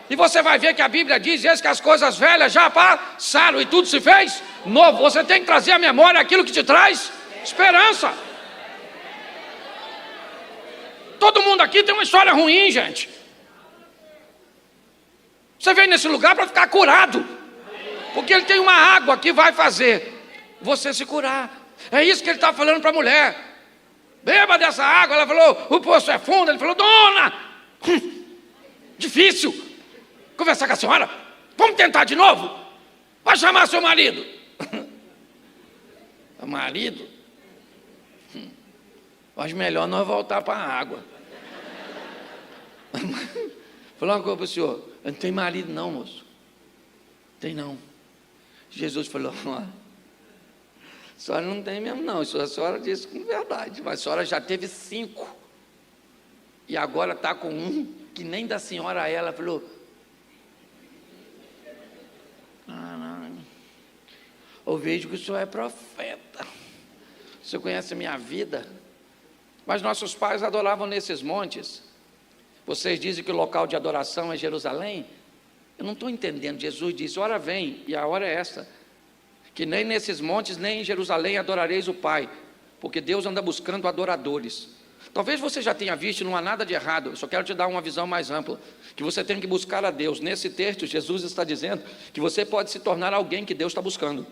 Speaker 1: E você vai ver que a Bíblia diz: eis que as coisas velhas já passaram e tudo se fez novo. Você tem que trazer à memória aquilo que te traz esperança. Todo mundo aqui tem uma história ruim, gente. Você veio nesse lugar para ficar curado, porque ele tem uma água que vai fazer você se curar. É isso que ele está falando para a mulher: beba dessa água. Ela falou: o poço é fundo. Ele falou: dona, difícil conversar com a senhora, vamos tentar de novo, vai chamar seu marido. O marido? Acho melhor nós voltar para a água. Falou uma coisa para o senhor: eu não tenho marido não, moço. Tem não. Jesus falou: a senhora não tem mesmo não. A senhora disse com verdade, mas a senhora já teve 5, e agora está com um que nem da senhora a ela. Falou: eu vejo que o senhor é profeta, o senhor conhece a minha vida. Mas nossos pais adoravam nesses montes. Vocês dizem que o local de adoração é Jerusalém? Eu não estou entendendo. Jesus disse: hora vem, e a hora é esta, que nem nesses montes, nem em Jerusalém adorareis o Pai, porque Deus anda buscando adoradores. Talvez você já tenha visto, não há nada de errado. Eu só quero te dar uma visão mais ampla, que você tem que buscar a Deus. Nesse texto, Jesus está dizendo que você pode se tornar alguém que Deus está buscando.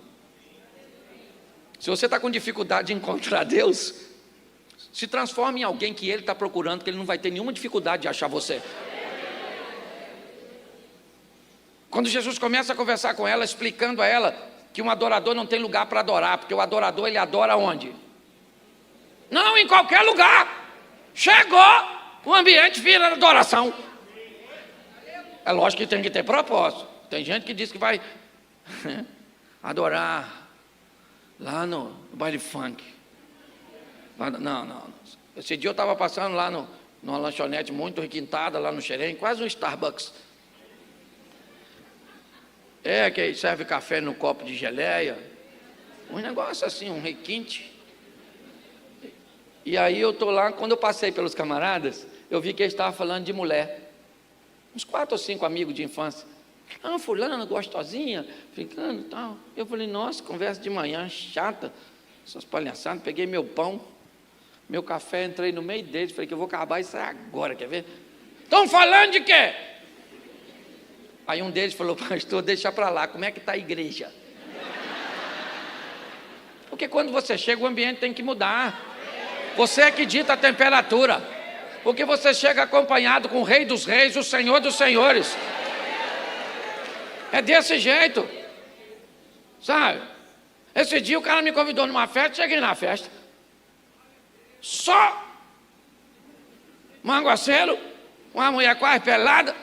Speaker 1: Se você está com dificuldade de encontrar Deus, se transforme em alguém que Ele está procurando, que Ele não vai ter nenhuma dificuldade de achar você. Quando Jesus começa a conversar com ela, explicando a ela que um adorador não tem lugar para adorar, porque o adorador, ele adora onde? Não, em qualquer lugar. Chegou, O ambiente vira adoração. É lógico que tem que ter propósito. Tem gente que diz que vai adorar lá no baile funk. Não. Esse dia eu estava passando lá numa lanchonete muito requintada, lá no Xerém, quase um Starbucks. Que serve café no copo de geleia. Um negócio assim, um requinte. E aí eu estou lá, quando eu passei pelos camaradas, eu vi que eles estavam falando de mulher. Uns 4 ou 5 amigos de infância. Fulana, gostosinha, ficando e tal. Eu falei, nossa, conversa de manhã, chata. Essas palhaçadas, peguei meu pão, meu café, entrei no meio deles, falei que eu vou acabar isso agora, quer ver? Estão falando de quê? Aí um deles falou, pastor, deixa para lá, como é que está a igreja? Porque quando você chega, o ambiente tem que mudar. Você é que dita a temperatura. Porque você chega acompanhado com o Rei dos Reis, o Senhor dos Senhores. É desse jeito. Sabe? Esse dia o cara me convidou numa festa, cheguei na festa. Só manguaceiro, uma mulher quase pelada.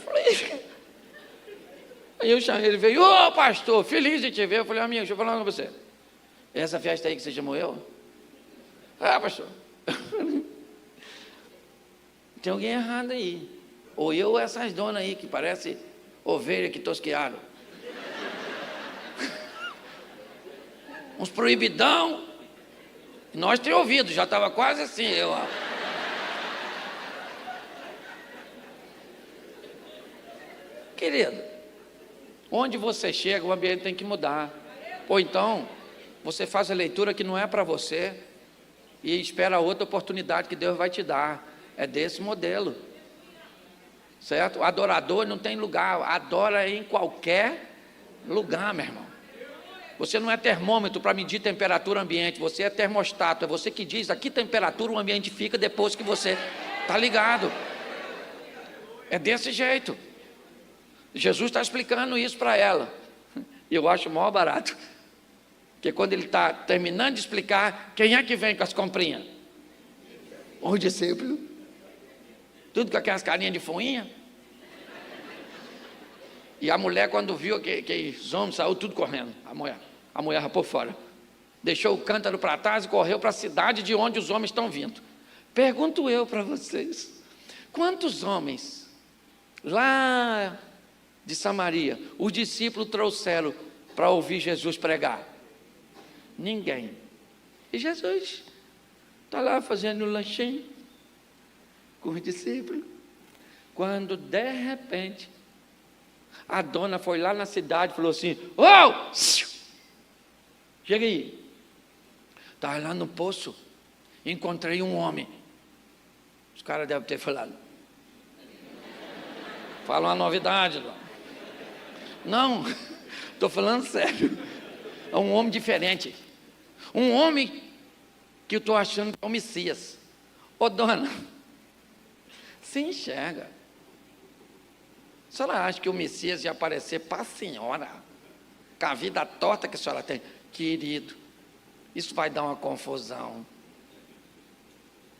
Speaker 1: Falei. Aí eu chamei, ele veio, pastor, feliz de te ver. Eu falei, amigo, deixa eu falar com você. Essa festa aí que você chamou eu? Pastor. Tem alguém errado aí. Ou eu ou essas donas aí que parece ovelha que tosquearam. Uns proibidão. Nós temos ouvido, já estava quase assim. Querido, onde você chega, o ambiente tem que mudar. Ou então, você faz a leitura que não é para você e espera outra oportunidade que Deus vai te dar. É desse modelo, certo? O adorador não tem lugar, adora em qualquer lugar, meu irmão. Você não é termômetro para medir temperatura ambiente, você é termostato, é você que diz a que temperatura o ambiente fica depois que você está ligado. É desse jeito. Jesus está explicando isso para ela, e eu acho o maior barato, porque quando ele está terminando de explicar, quem é que vem com as comprinhas? O discípulo. Tudo com aquelas carinhas de foinha. E a mulher, quando viu que os homens, saiu tudo correndo. A mulher por fora. Deixou o cântaro para trás e correu para a cidade de onde os homens estão vindo. Pergunto eu para vocês, quantos homens lá de Samaria os discípulos trouxeram para ouvir Jesus pregar? Ninguém. E Jesus está lá fazendo um lanchinho com os discípulos, quando de repente a dona foi lá na cidade e falou assim, chega aí, estava lá no poço, encontrei um homem. Os caras devem ter falado, fala uma novidade lá. Não, estou falando sério, é um homem diferente, um homem que eu estou achando que é o Messias. Dona, se enxerga. A senhora acha que o Messias ia aparecer para a senhora, com a vida torta que a senhora tem? Querido, isso vai dar uma confusão.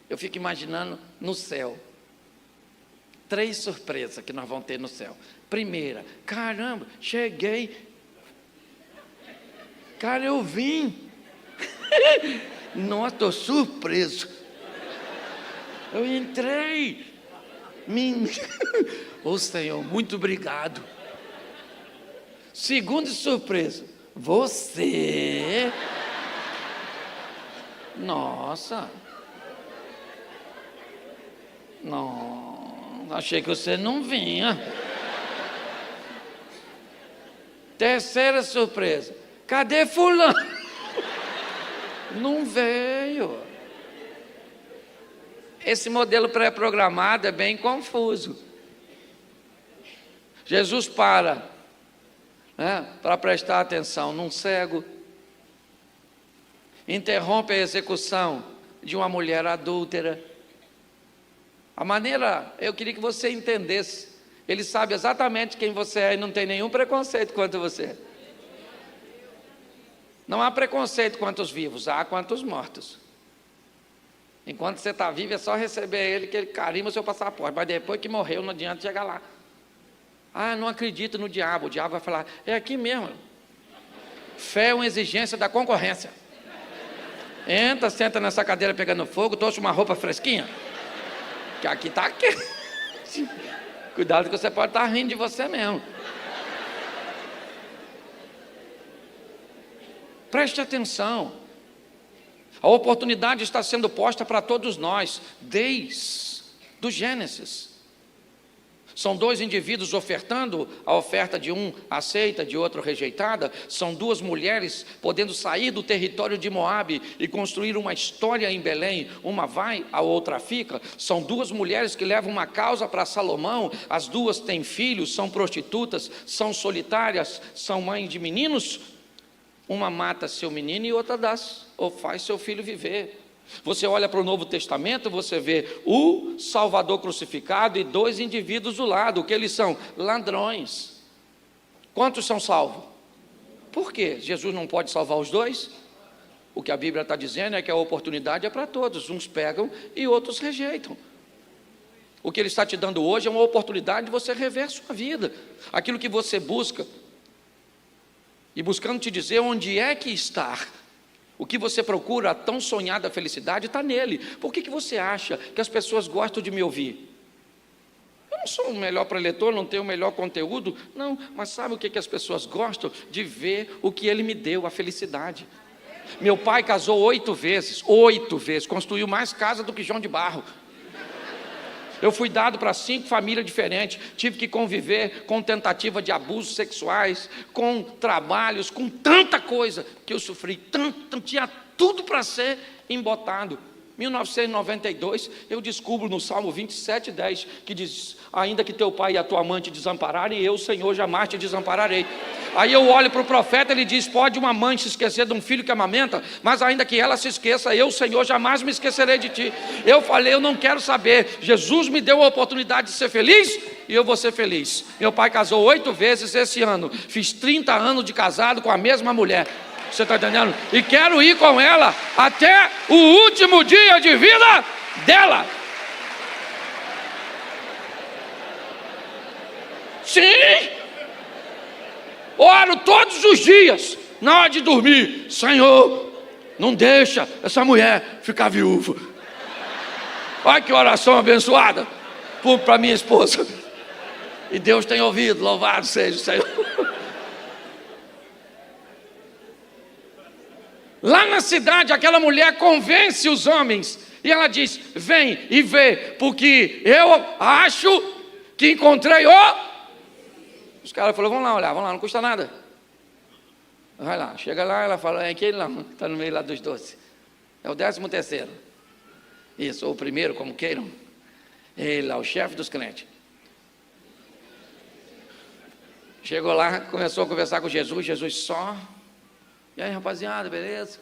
Speaker 1: Eu fico imaginando no céu, 3 surpresas que nós vamos ter no céu. Primeira, caramba, cheguei. Cara, eu vim. Nossa, estou surpreso. Eu entrei. Ô Senhor, muito obrigado. Segunda surpresa, você. Nossa. Não, achei que você não vinha. Terceira surpresa, cadê fulano? Não veio. Esse modelo pré-programado é bem confuso. Jesus para prestar atenção num cego, interrompe a execução de uma mulher adúltera. A maneira, eu queria que você entendesse, ele sabe exatamente quem você é e não tem nenhum preconceito quanto você. Não há preconceito quanto os vivos, há quanto os mortos. Enquanto você está vivo, é só receber ele, que ele carimba o seu passaporte. Mas depois que morreu, não adianta chegar lá. Ah, não acredito no diabo. O diabo vai falar, é aqui mesmo. Fé é uma exigência da concorrência. Entra, senta nessa cadeira pegando fogo, trouxe uma roupa fresquinha. Que aqui está quente. Cuidado que você pode estar rindo de você mesmo. Preste atenção. A oportunidade está sendo posta para todos nós, desde o Gênesis. São dois indivíduos ofertando, a oferta de um aceita, de outro rejeitada. São duas mulheres podendo sair do território de Moabe e construir uma história em Belém. Uma vai, a outra fica. São duas mulheres que levam uma causa para Salomão. As duas têm filhos, são prostitutas, são solitárias, são mães de meninos. Uma mata seu menino e outra dá, ou faz seu filho viver. Você olha para o Novo Testamento, você vê o Salvador crucificado e dois indivíduos do lado. O que eles são? Ladrões. Quantos são salvos? Por quê? Jesus não pode salvar os dois? O que a Bíblia está dizendo é que a oportunidade é para todos. Uns pegam e outros rejeitam. O que Ele está te dando hoje é uma oportunidade de você rever sua vida. Aquilo que você busca. E buscando te dizer onde é que está. O que você procura, a tão sonhada felicidade, está nele. Por que você acha que as pessoas gostam de me ouvir? Eu não sou o melhor preletor, não tenho o melhor conteúdo, não, mas sabe o que as pessoas gostam? De ver o que ele me deu, a felicidade. Meu pai casou 8 vezes, construiu mais casa do que João de Barro. Eu fui dado para 5 famílias diferentes, tive que conviver com tentativa de abusos sexuais, com trabalhos, com tanta coisa que eu sofri, tanto, tinha tudo para ser embotado. 1992, eu descubro no Salmo 27:10, que diz, ainda que teu pai e a tua mãe te desampararem, eu, Senhor, jamais te desampararei. Aí eu olho para o profeta, ele diz, pode uma mãe se esquecer de um filho que amamenta, mas ainda que ela se esqueça, eu, Senhor, jamais me esquecerei de ti. Eu falei, eu não quero saber, Jesus me deu a oportunidade de ser feliz, e eu vou ser feliz. Meu pai casou 8 vezes esse ano, fiz 30 anos de casado com a mesma mulher. Você está entendendo? E quero ir com ela até o último dia de vida dela. Sim. Oro todos os dias, na hora de dormir. Senhor, não deixa essa mulher ficar viúva. Olha que oração abençoada para minha esposa. E Deus tem ouvido, louvado seja o Senhor. Lá na cidade, aquela mulher convence os homens, e ela diz, vem e vê, porque eu acho que encontrei o... Os caras falaram, vamos lá, não custa nada. Vai lá, chega lá, ela fala, é aquele lá, está no meio lá dos 12. É o 13º. Isso, ou o primeiro, como queiram. Ele lá, o chefe dos crentes. Chegou lá, começou a conversar com Jesus, Jesus só... E aí, rapaziada, beleza?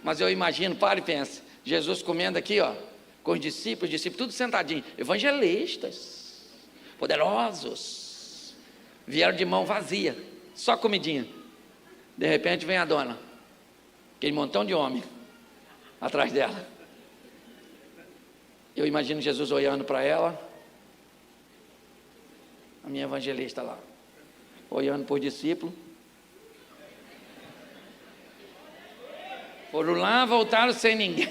Speaker 1: Mas eu imagino, para e pensa, Jesus comendo aqui, ó, com os discípulos, tudo sentadinho, evangelistas, poderosos, vieram de mão vazia, só comidinha. De repente vem a dona, aquele montão de homem, atrás dela. Eu imagino Jesus olhando para ela, a minha evangelista lá, olhando para os discípulos. Foram lá, voltaram sem ninguém.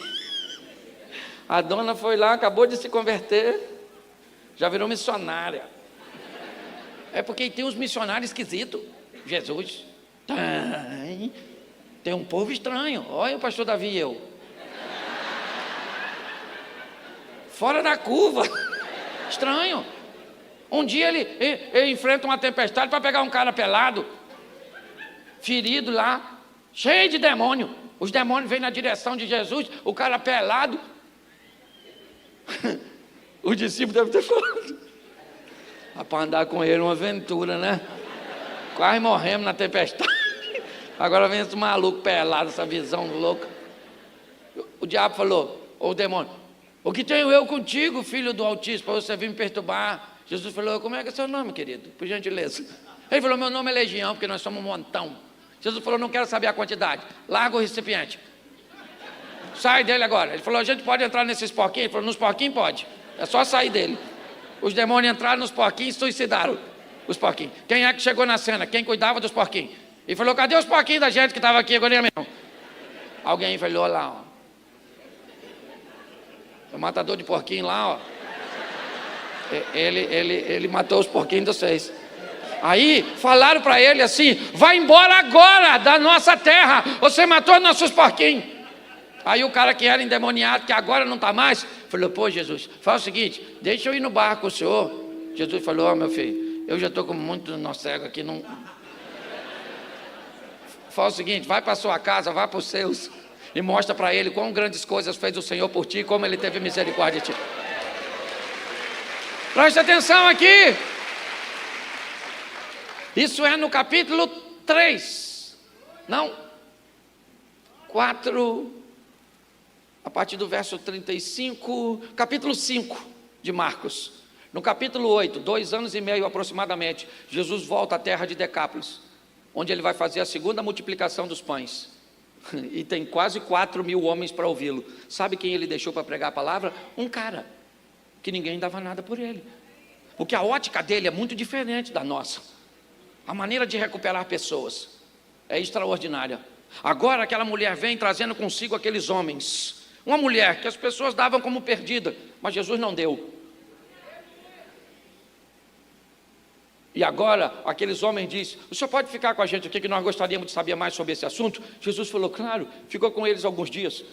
Speaker 1: A dona foi lá, acabou de se converter, já virou missionária. É porque tem uns missionários esquisitos. Jesus, tem um povo estranho. Olha o pastor Davi e eu. Fora da curva. Estranho. Um dia ele enfrenta uma tempestade para pegar um cara pelado, ferido lá, cheio de demônio. Os demônios vêm na direção de Jesus, o cara pelado. O discípulo deve ter falado. Para andar com ele uma aventura, né? Quase morremos na tempestade. Agora vem esse maluco pelado, essa visão louca. O diabo falou, o demônio, o que tenho eu contigo, filho do Altíssimo, para você vir me perturbar? Jesus falou, como é que é seu nome, querido? Por gentileza. Ele falou, meu nome é Legião, porque nós somos um montão. Jesus falou, não quero saber a quantidade, larga o recipiente. sai dele agora. Ele falou, a gente pode entrar nesses porquinhos? Ele falou, nos porquinhos pode, é só sair dele. Os demônios entraram nos porquinhos e suicidaram os porquinhos. Quem é que chegou na cena? Quem cuidava dos porquinhos? E falou, cadê os porquinhos da gente que estava aqui agora mesmo? Alguém falou lá, ó. O matador de porquinho lá, ó. Ele matou os porquinhos de vocês. Aí falaram para ele assim, vai embora agora da nossa terra, você matou nossos porquinhos. Aí o cara que era endemoniado, que agora não está mais, falou, pô Jesus, faz o seguinte, deixa eu ir no barco com o senhor. Jesus falou, ó meu filho, eu já estou com muito nó cego aqui, não... Faz o seguinte, vai para a sua casa, vai para os seus, e mostra para ele quão grandes coisas fez o Senhor por ti, como ele teve misericórdia de ti. Preste atenção aqui. Isso é no capítulo 3, não, 4, a partir do verso 35, capítulo 5 de Marcos. No capítulo 8, 2 anos e meio aproximadamente, Jesus volta à terra de Decápolis, onde ele vai fazer a segunda multiplicação dos pães. E tem quase 4.000 homens para ouvi-lo. Sabe quem ele deixou para pregar a palavra? Um cara, que ninguém dava nada por ele. Porque a ótica dele é muito diferente da nossa. A maneira de recuperar pessoas é extraordinária. Agora aquela mulher vem trazendo consigo aqueles homens. Uma mulher que as pessoas davam como perdida, mas Jesus não deu. E agora aqueles homens dizem, o senhor pode ficar com a gente aqui que nós gostaríamos de saber mais sobre esse assunto? Jesus falou, claro, ficou com eles alguns dias.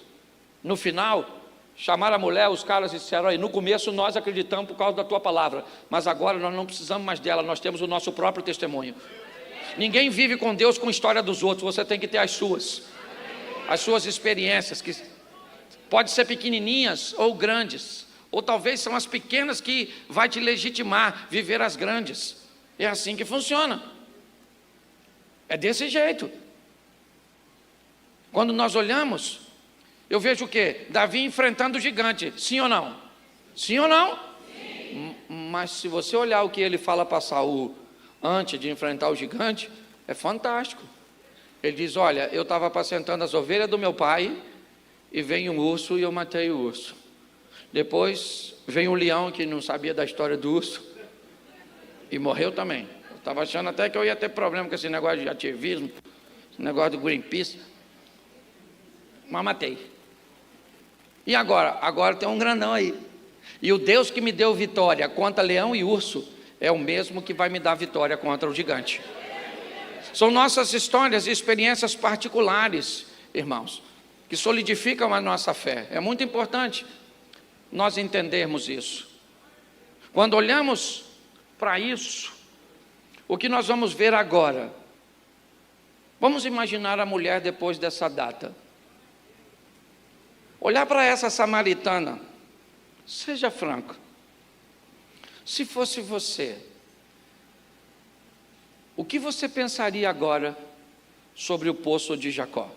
Speaker 1: No final, chamaram a mulher, os caras disseram, aí, no começo nós acreditamos por causa da tua palavra, mas agora nós não precisamos mais dela, nós temos o nosso próprio testemunho. Ninguém vive com Deus com a história dos outros, você tem que ter as suas experiências, que pode ser pequenininhas ou grandes, ou talvez são as pequenas que vai te legitimar viver as grandes. É assim que funciona. É desse jeito. Quando nós olhamos, eu vejo o quê? Davi enfrentando o gigante, sim ou não? Sim ou não? Sim. Mas se você olhar o que ele fala para Saul antes de enfrentar o gigante, é fantástico. Ele diz, olha, eu estava apacentando as ovelhas do meu pai, e veio um urso e eu matei o urso. Depois veio um leão que não sabia da história do urso, e morreu também. Eu estava achando até que eu ia ter problema com esse negócio de ativismo, esse negócio do Greenpeace, mas matei. E agora? Agora tem um grandão aí. E o Deus que me deu vitória contra leão e urso é o mesmo que vai me dar vitória contra o gigante. São nossas histórias e experiências particulares, irmãos, que solidificam a nossa fé. É muito importante nós entendermos isso. Quando olhamos para isso, o que nós vamos ver agora? Vamos imaginar a mulher depois dessa data. Olhar para essa samaritana, seja franco, se fosse você, o que você pensaria agora sobre o poço de Jacó?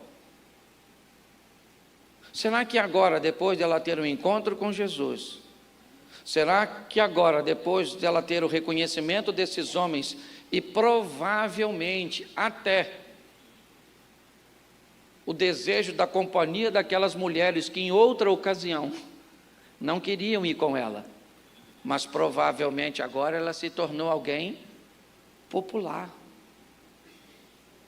Speaker 1: Será que agora, depois dela ter um encontro com Jesus, será que agora, depois dela ter o reconhecimento desses homens, e provavelmente até o desejo da companhia daquelas mulheres que em outra ocasião não queriam ir com ela, mas provavelmente agora ela se tornou alguém popular.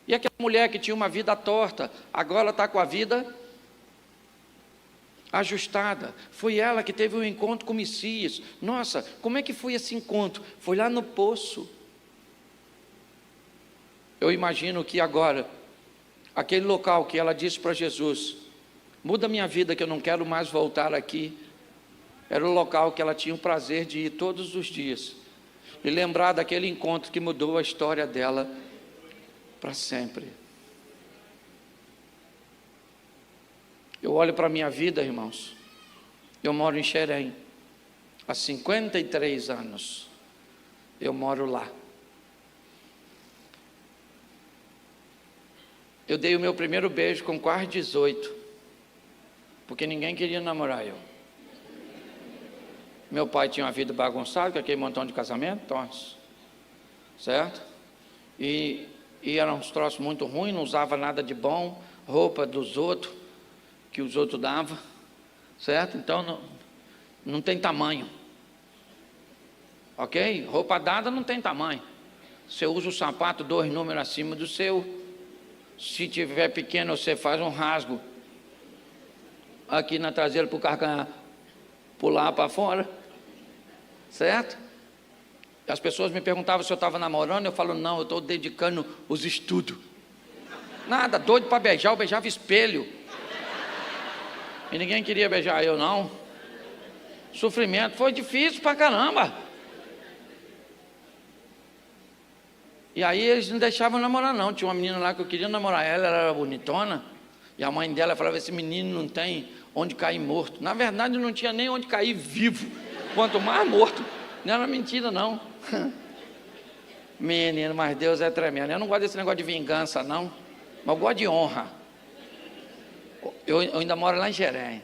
Speaker 1: E aquela mulher que tinha uma vida torta, agora está com a vida ajustada. Foi ela que teve um encontro com o Messias. Nossa, como é que foi esse encontro? Foi lá no poço. Eu imagino que agora, aquele local que ela disse para Jesus, muda minha vida que eu não quero mais voltar aqui, era o local que ela tinha o prazer de ir todos os dias, e lembrar daquele encontro que mudou a história dela para sempre. Eu olho para a minha vida, irmãos, eu moro em Xerém, há 53 anos, eu moro lá. Eu dei o meu primeiro beijo com quase 18, porque ninguém queria namorar eu. Meu pai tinha uma vida bagunçada, com aquele montão de casamento, certo? E eram uns troços muito ruins, não usava nada de bom, roupa dos outros,
Speaker 3: que os outros davam, certo? Então não tem tamanho, ok? Roupa dada não tem tamanho. Você usa o sapato 2 números acima do seu. Se tiver pequeno, você faz um rasgo aqui na traseira para o carro pular para fora, certo? As pessoas me perguntavam se eu estava namorando, eu falo, não, eu estou dedicando os estudos. Nada, doido para beijar, eu beijava espelho. E ninguém queria beijar eu, não. Sofrimento, foi difícil pra caramba. E aí eles não deixavam namorar, não. Tinha uma menina lá que eu queria namorar ela era bonitona. E a mãe dela falava, esse menino não tem onde cair morto. Na verdade, não tinha nem onde cair vivo, quanto mais morto. Não era mentira, não. Menino, mas Deus é tremendo. Eu não gosto desse negócio de vingança, não. Mas eu gosto de honra. Eu ainda moro lá em Xerém.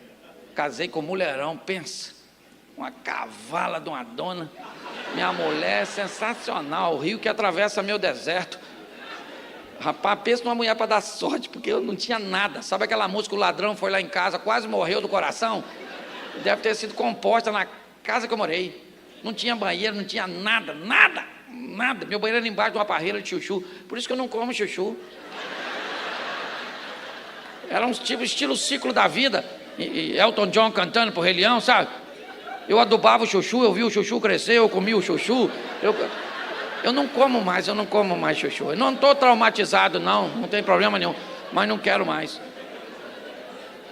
Speaker 3: Casei com um mulherão, pensa. Uma cavala de uma dona. Minha mulher é sensacional. O rio que atravessa meu deserto. Rapaz, pensa numa mulher para dar sorte, porque eu não tinha nada. Sabe aquela música, o ladrão foi lá em casa, quase morreu do coração? Deve ter sido composta na casa que eu morei. Não tinha banheiro, não tinha nada, nada, nada. Meu banheiro era embaixo de uma parreira de chuchu. Por isso que eu não como chuchu. Era um tipo, estilo ciclo da vida. E Elton John cantando pro Rei Leão, sabe? Eu adubava o chuchu, eu vi o chuchu crescer, eu comia o chuchu. Eu não como mais chuchu. Eu não estou traumatizado, não tem problema nenhum. Mas não quero mais.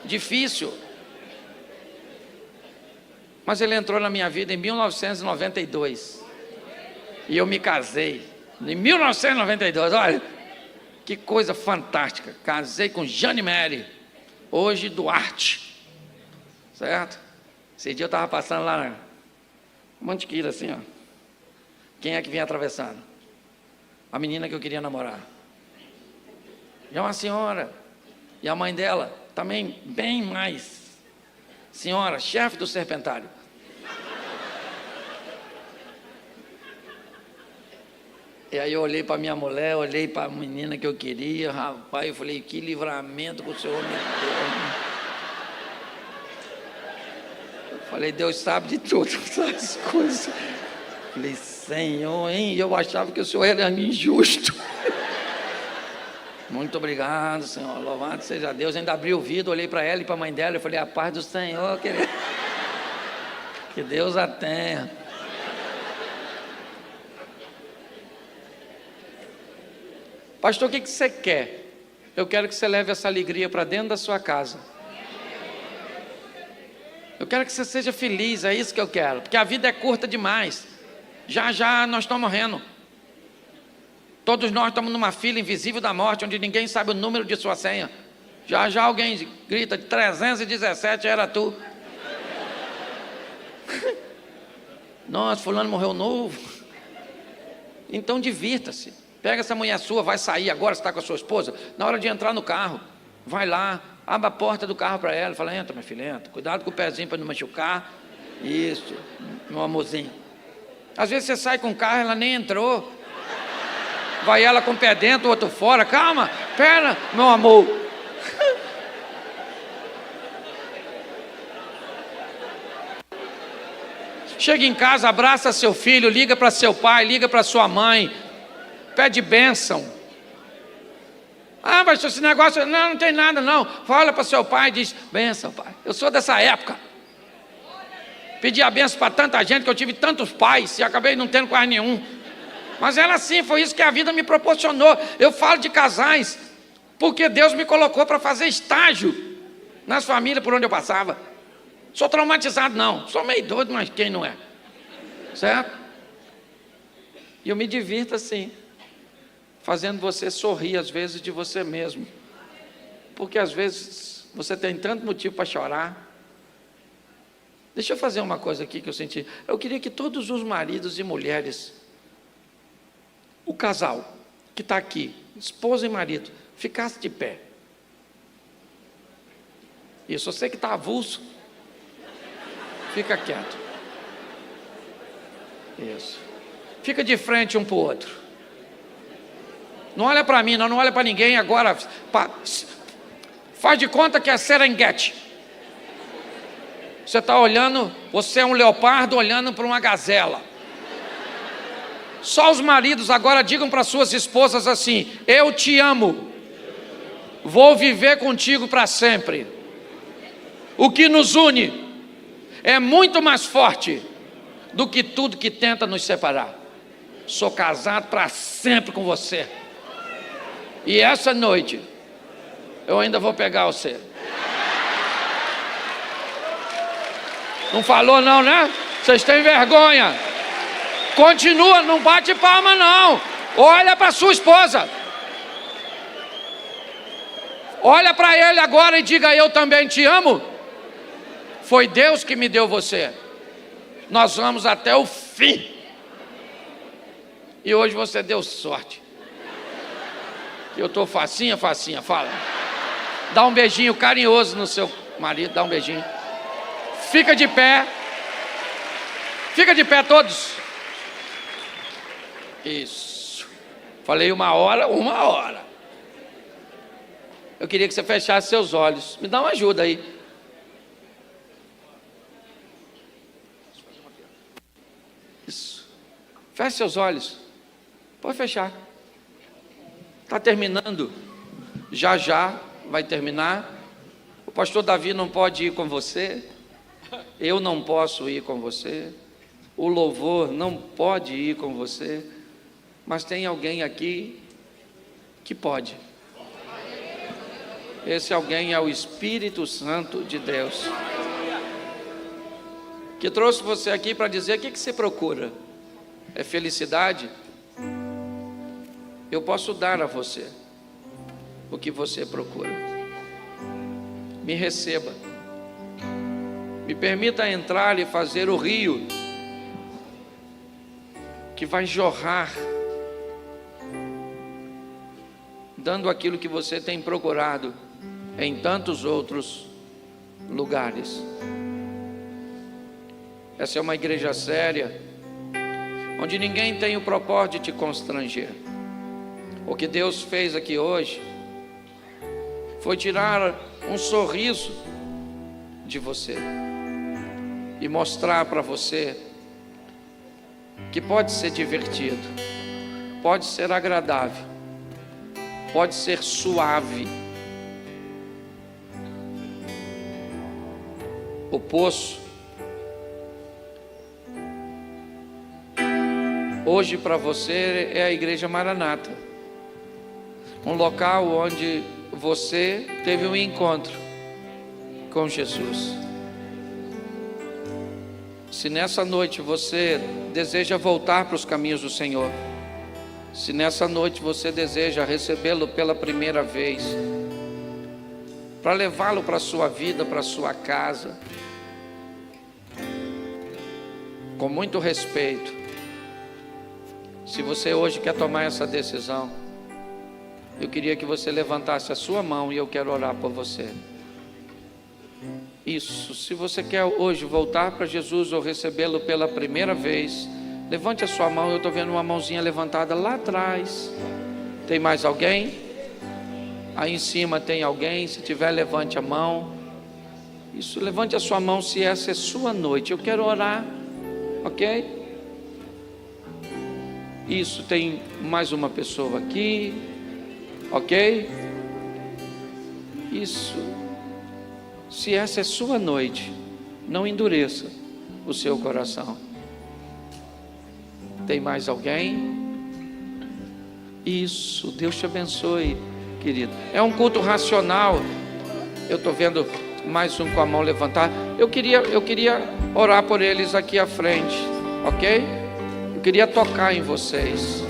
Speaker 3: Difícil. Mas ele entrou na minha vida em 1992. E eu me casei. Em 1992, olha. Que coisa fantástica. Casei com Jane Mary. Hoje Duarte. Certo? Esse dia eu estava passando lá na Mantiqueira, assim, ó. Quem é que vinha atravessando? A menina que eu queria namorar. Já uma senhora. E a mãe dela também bem mais. Senhora, chefe do Serpentário. E aí eu olhei para minha mulher, olhei para a menina que eu queria, rapaz, eu falei, que livramento que o Senhor me deu. Eu falei, Deus sabe de todas essas coisas. Falei, Senhor, hein? Eu achava que o Senhor era injusto. Muito obrigado, Senhor. Louvado seja Deus. Ainda abri o vidro, olhei para ela e para a mãe dela e falei, a paz do Senhor, querido. Que Deus a tenha. Pastor, o que você quer? Eu quero que você leve essa alegria para dentro da sua casa. Eu quero que você seja feliz, é isso que eu quero. Porque a vida é curta demais. Já já nós estamos morrendo. Todos nós estamos numa fila invisível da morte, onde ninguém sabe o número de sua senha. Já já alguém grita, 317 era tu. Nossa, fulano morreu novo. Então divirta-se. Pega essa mulher sua, vai sair agora, você está com a sua esposa. Na hora de entrar no carro, vai lá, abre a porta do carro para ela. Fala, entra minha filha, entra. Cuidado com o pezinho para não machucar. Isso, meu amorzinho. Às vezes você sai com o carro, ela nem entrou. Vai ela com o pé dentro, o outro fora. Calma, pera, meu amor. Chega em casa, abraça seu filho, liga para seu pai, liga para sua mãe, pede bênção. Ah, mas esse negócio, não tem nada não. Fala para seu pai e diz, bênção, pai. Eu sou dessa época. Pedi a bênção para tanta gente, que eu tive tantos pais e acabei não tendo quase nenhum. Mas era assim, foi isso que a vida me proporcionou. Eu falo de casais, porque Deus me colocou para fazer estágio nas famílias por onde eu passava. Sou traumatizado não, sou meio doido, mas quem não é? Certo? E eu me divirto assim, fazendo você sorrir às vezes de você mesmo. Porque às vezes você tem tanto motivo para chorar. Deixa eu fazer uma coisa aqui que eu senti. Eu queria que todos os maridos e mulheres, o casal que está aqui, esposa e marido, ficasse de pé. Isso, você que está avulso, fica quieto. Isso. Fica de frente um para o outro. Não olha para mim, não olha para ninguém agora. Faz de conta que é Serengeti. Você está olhando, você é um leopardo olhando para uma gazela. Só os maridos agora digam para suas esposas assim: eu te amo, vou viver contigo para sempre. O que nos une é muito mais forte do que tudo que tenta nos separar. Sou casado para sempre com você. E essa noite eu ainda vou pegar você. Não falou não, né? Vocês têm vergonha. Continua, não bate palma não. Olha para sua esposa. Olha para ele agora e diga: eu também te amo. Foi Deus que me deu você. Nós vamos até o fim. E hoje você deu sorte. Eu estou facinha, fala. Dá um beijinho carinhoso no seu marido, dá um beijinho. Fica de pé. Fica de pé todos. Isso. Falei uma hora. Eu queria que você fechasse seus olhos. Me dá uma ajuda aí. Isso. Feche seus olhos. Pode fechar. Está terminando. Já vai terminar. O pastor Davi não pode ir com você. Eu não posso ir com você. O louvor não pode ir com você. Mas tem alguém aqui que pode. Esse alguém é o Espírito Santo de Deus, que trouxe você aqui para dizer: o que você procura? É felicidade? Eu posso dar a você o que você procura. Me receba. Me permita entrar e fazer o rio que vai jorrar, dando aquilo que você tem procurado em tantos outros lugares. Essa é uma igreja séria, onde ninguém tem o propósito de te constranger. O que Deus fez aqui hoje foi tirar um sorriso de você e mostrar para você que pode ser divertido, pode ser agradável, pode ser suave. O poço hoje para você é a Igreja Maranata, um local onde você teve um encontro com Jesus. Se nessa noite você deseja voltar para os caminhos do Senhor, se nessa noite você deseja recebê-lo pela primeira vez, para levá-lo para a sua vida, para a sua casa, com muito respeito, se você hoje quer tomar essa decisão, eu queria que você levantasse a sua mão e eu quero orar por você. Isso, se você quer hoje voltar para Jesus ou recebê-lo pela primeira vez, levante a sua mão. Eu estou vendo uma mãozinha levantada lá atrás. Tem mais alguém? Aí em cima tem alguém? Se tiver, levante a mão. Isso, levante a sua mão se essa é sua noite. Eu quero orar, ok? Isso, tem mais uma pessoa aqui, ok? Isso. Se essa é sua noite, não endureça o seu coração. Tem mais alguém? Isso, Deus te abençoe, querido. É um culto racional. Eu estou vendo mais um com a mão levantada. Eu queria orar por eles aqui à frente, ok? Eu queria tocar em vocês,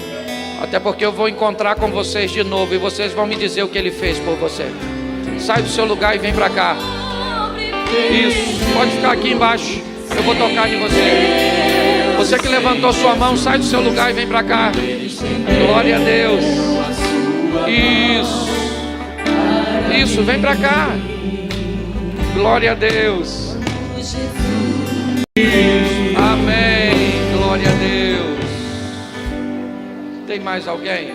Speaker 3: até porque eu vou encontrar com vocês de novo e vocês vão me dizer o que ele fez por você. Sai do seu lugar e vem para cá. Isso, pode ficar aqui embaixo. Eu vou tocar em você. Você que levantou sua mão, sai do seu lugar e vem para cá. Glória a Deus. Isso, vem para cá. Glória a Deus. Amém. Glória a Deus. Tem mais alguém?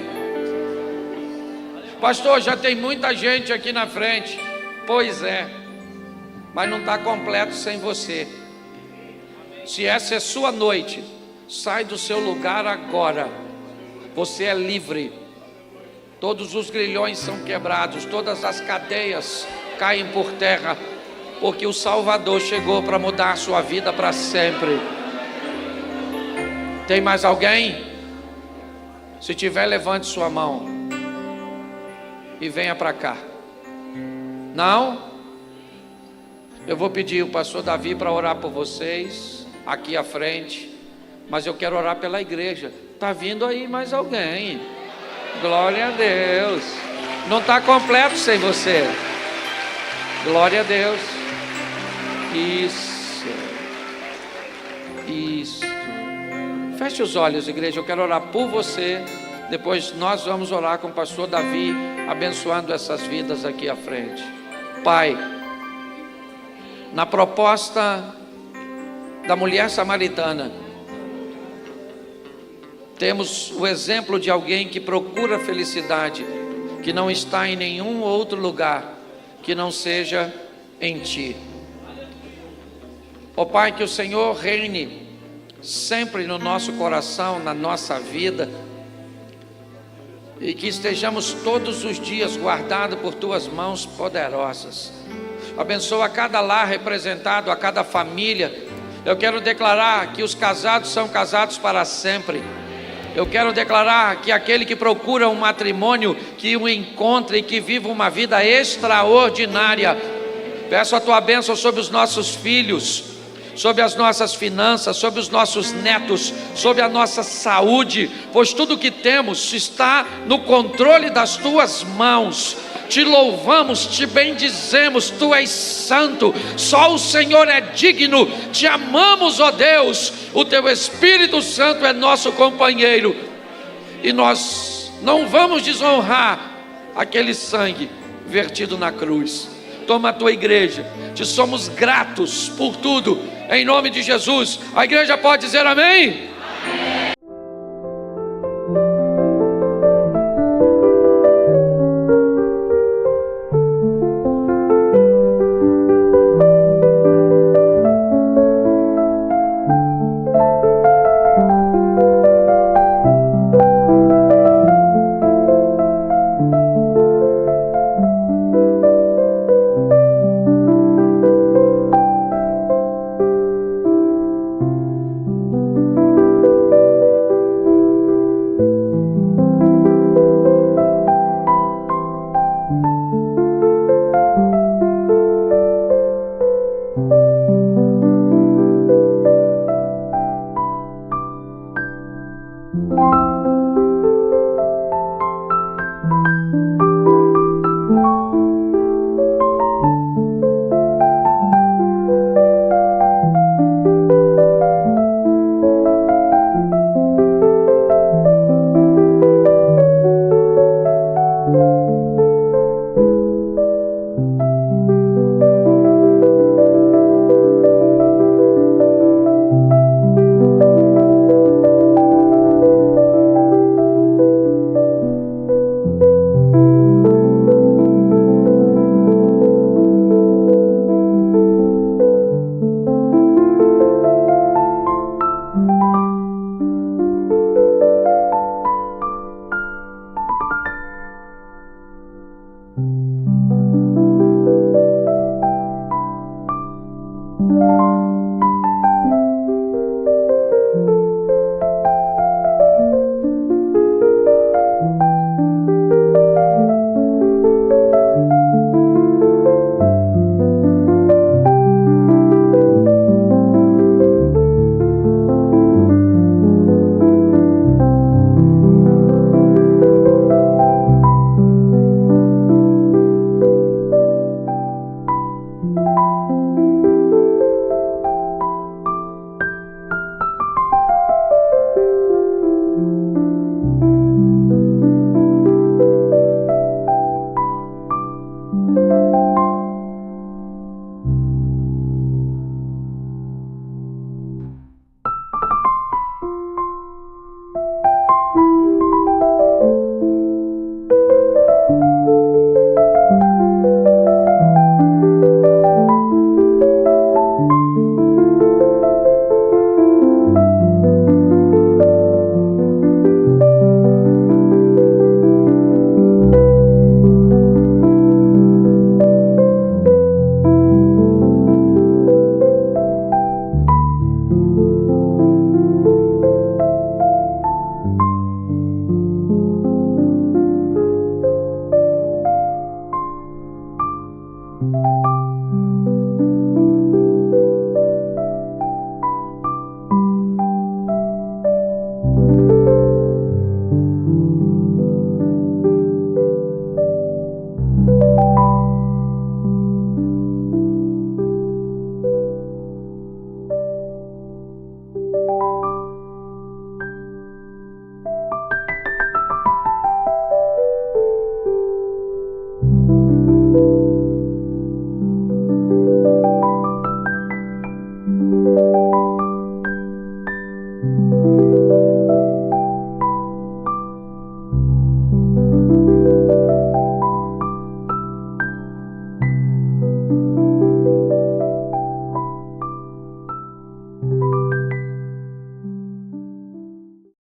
Speaker 3: Pastor, já tem muita gente aqui na frente. Pois é, mas não está completo sem você. Se essa é sua noite, sai do seu lugar agora. Você é livre. Todos os grilhões são quebrados, todas as cadeias caem por terra, porque o Salvador chegou para mudar a sua vida para sempre. Tem mais alguém? Se tiver, levante sua mão e venha para cá. Não? Eu vou pedir o pastor Davi para orar por vocês aqui à frente, mas eu quero orar pela igreja. Está vindo aí mais alguém. Glória a Deus. Não está completo sem você. Glória a Deus. Isso. Feche os olhos, igreja. Eu quero orar por você. Depois nós vamos orar com o pastor Davi, abençoando essas vidas aqui à frente. Pai, na proposta da mulher samaritana, temos o exemplo de alguém que procura felicidade, que não está em nenhum outro lugar que não seja em Ti. Ó Pai, que o Senhor reine sempre no nosso coração, na nossa vida, e que estejamos todos os dias guardados por Tuas mãos poderosas. Abençoa cada lar representado, a cada família. Eu quero declarar que os casados são casados para sempre. Eu quero declarar que aquele que procura um matrimônio, que o encontre e que viva uma vida extraordinária. Peço a Tua bênção sobre os nossos filhos, sobre as nossas finanças, sobre os nossos netos, sobre a nossa saúde, pois tudo que temos está no controle das Tuas mãos. Te louvamos, te bendizemos, Tu és santo, só o Senhor é digno, te amamos, ó Deus, o Teu Espírito Santo é nosso companheiro, e nós não vamos desonrar aquele sangue vertido na cruz. Toma a Tua igreja, te somos gratos por tudo, em nome de Jesus. A igreja pode dizer amém?
Speaker 4: Música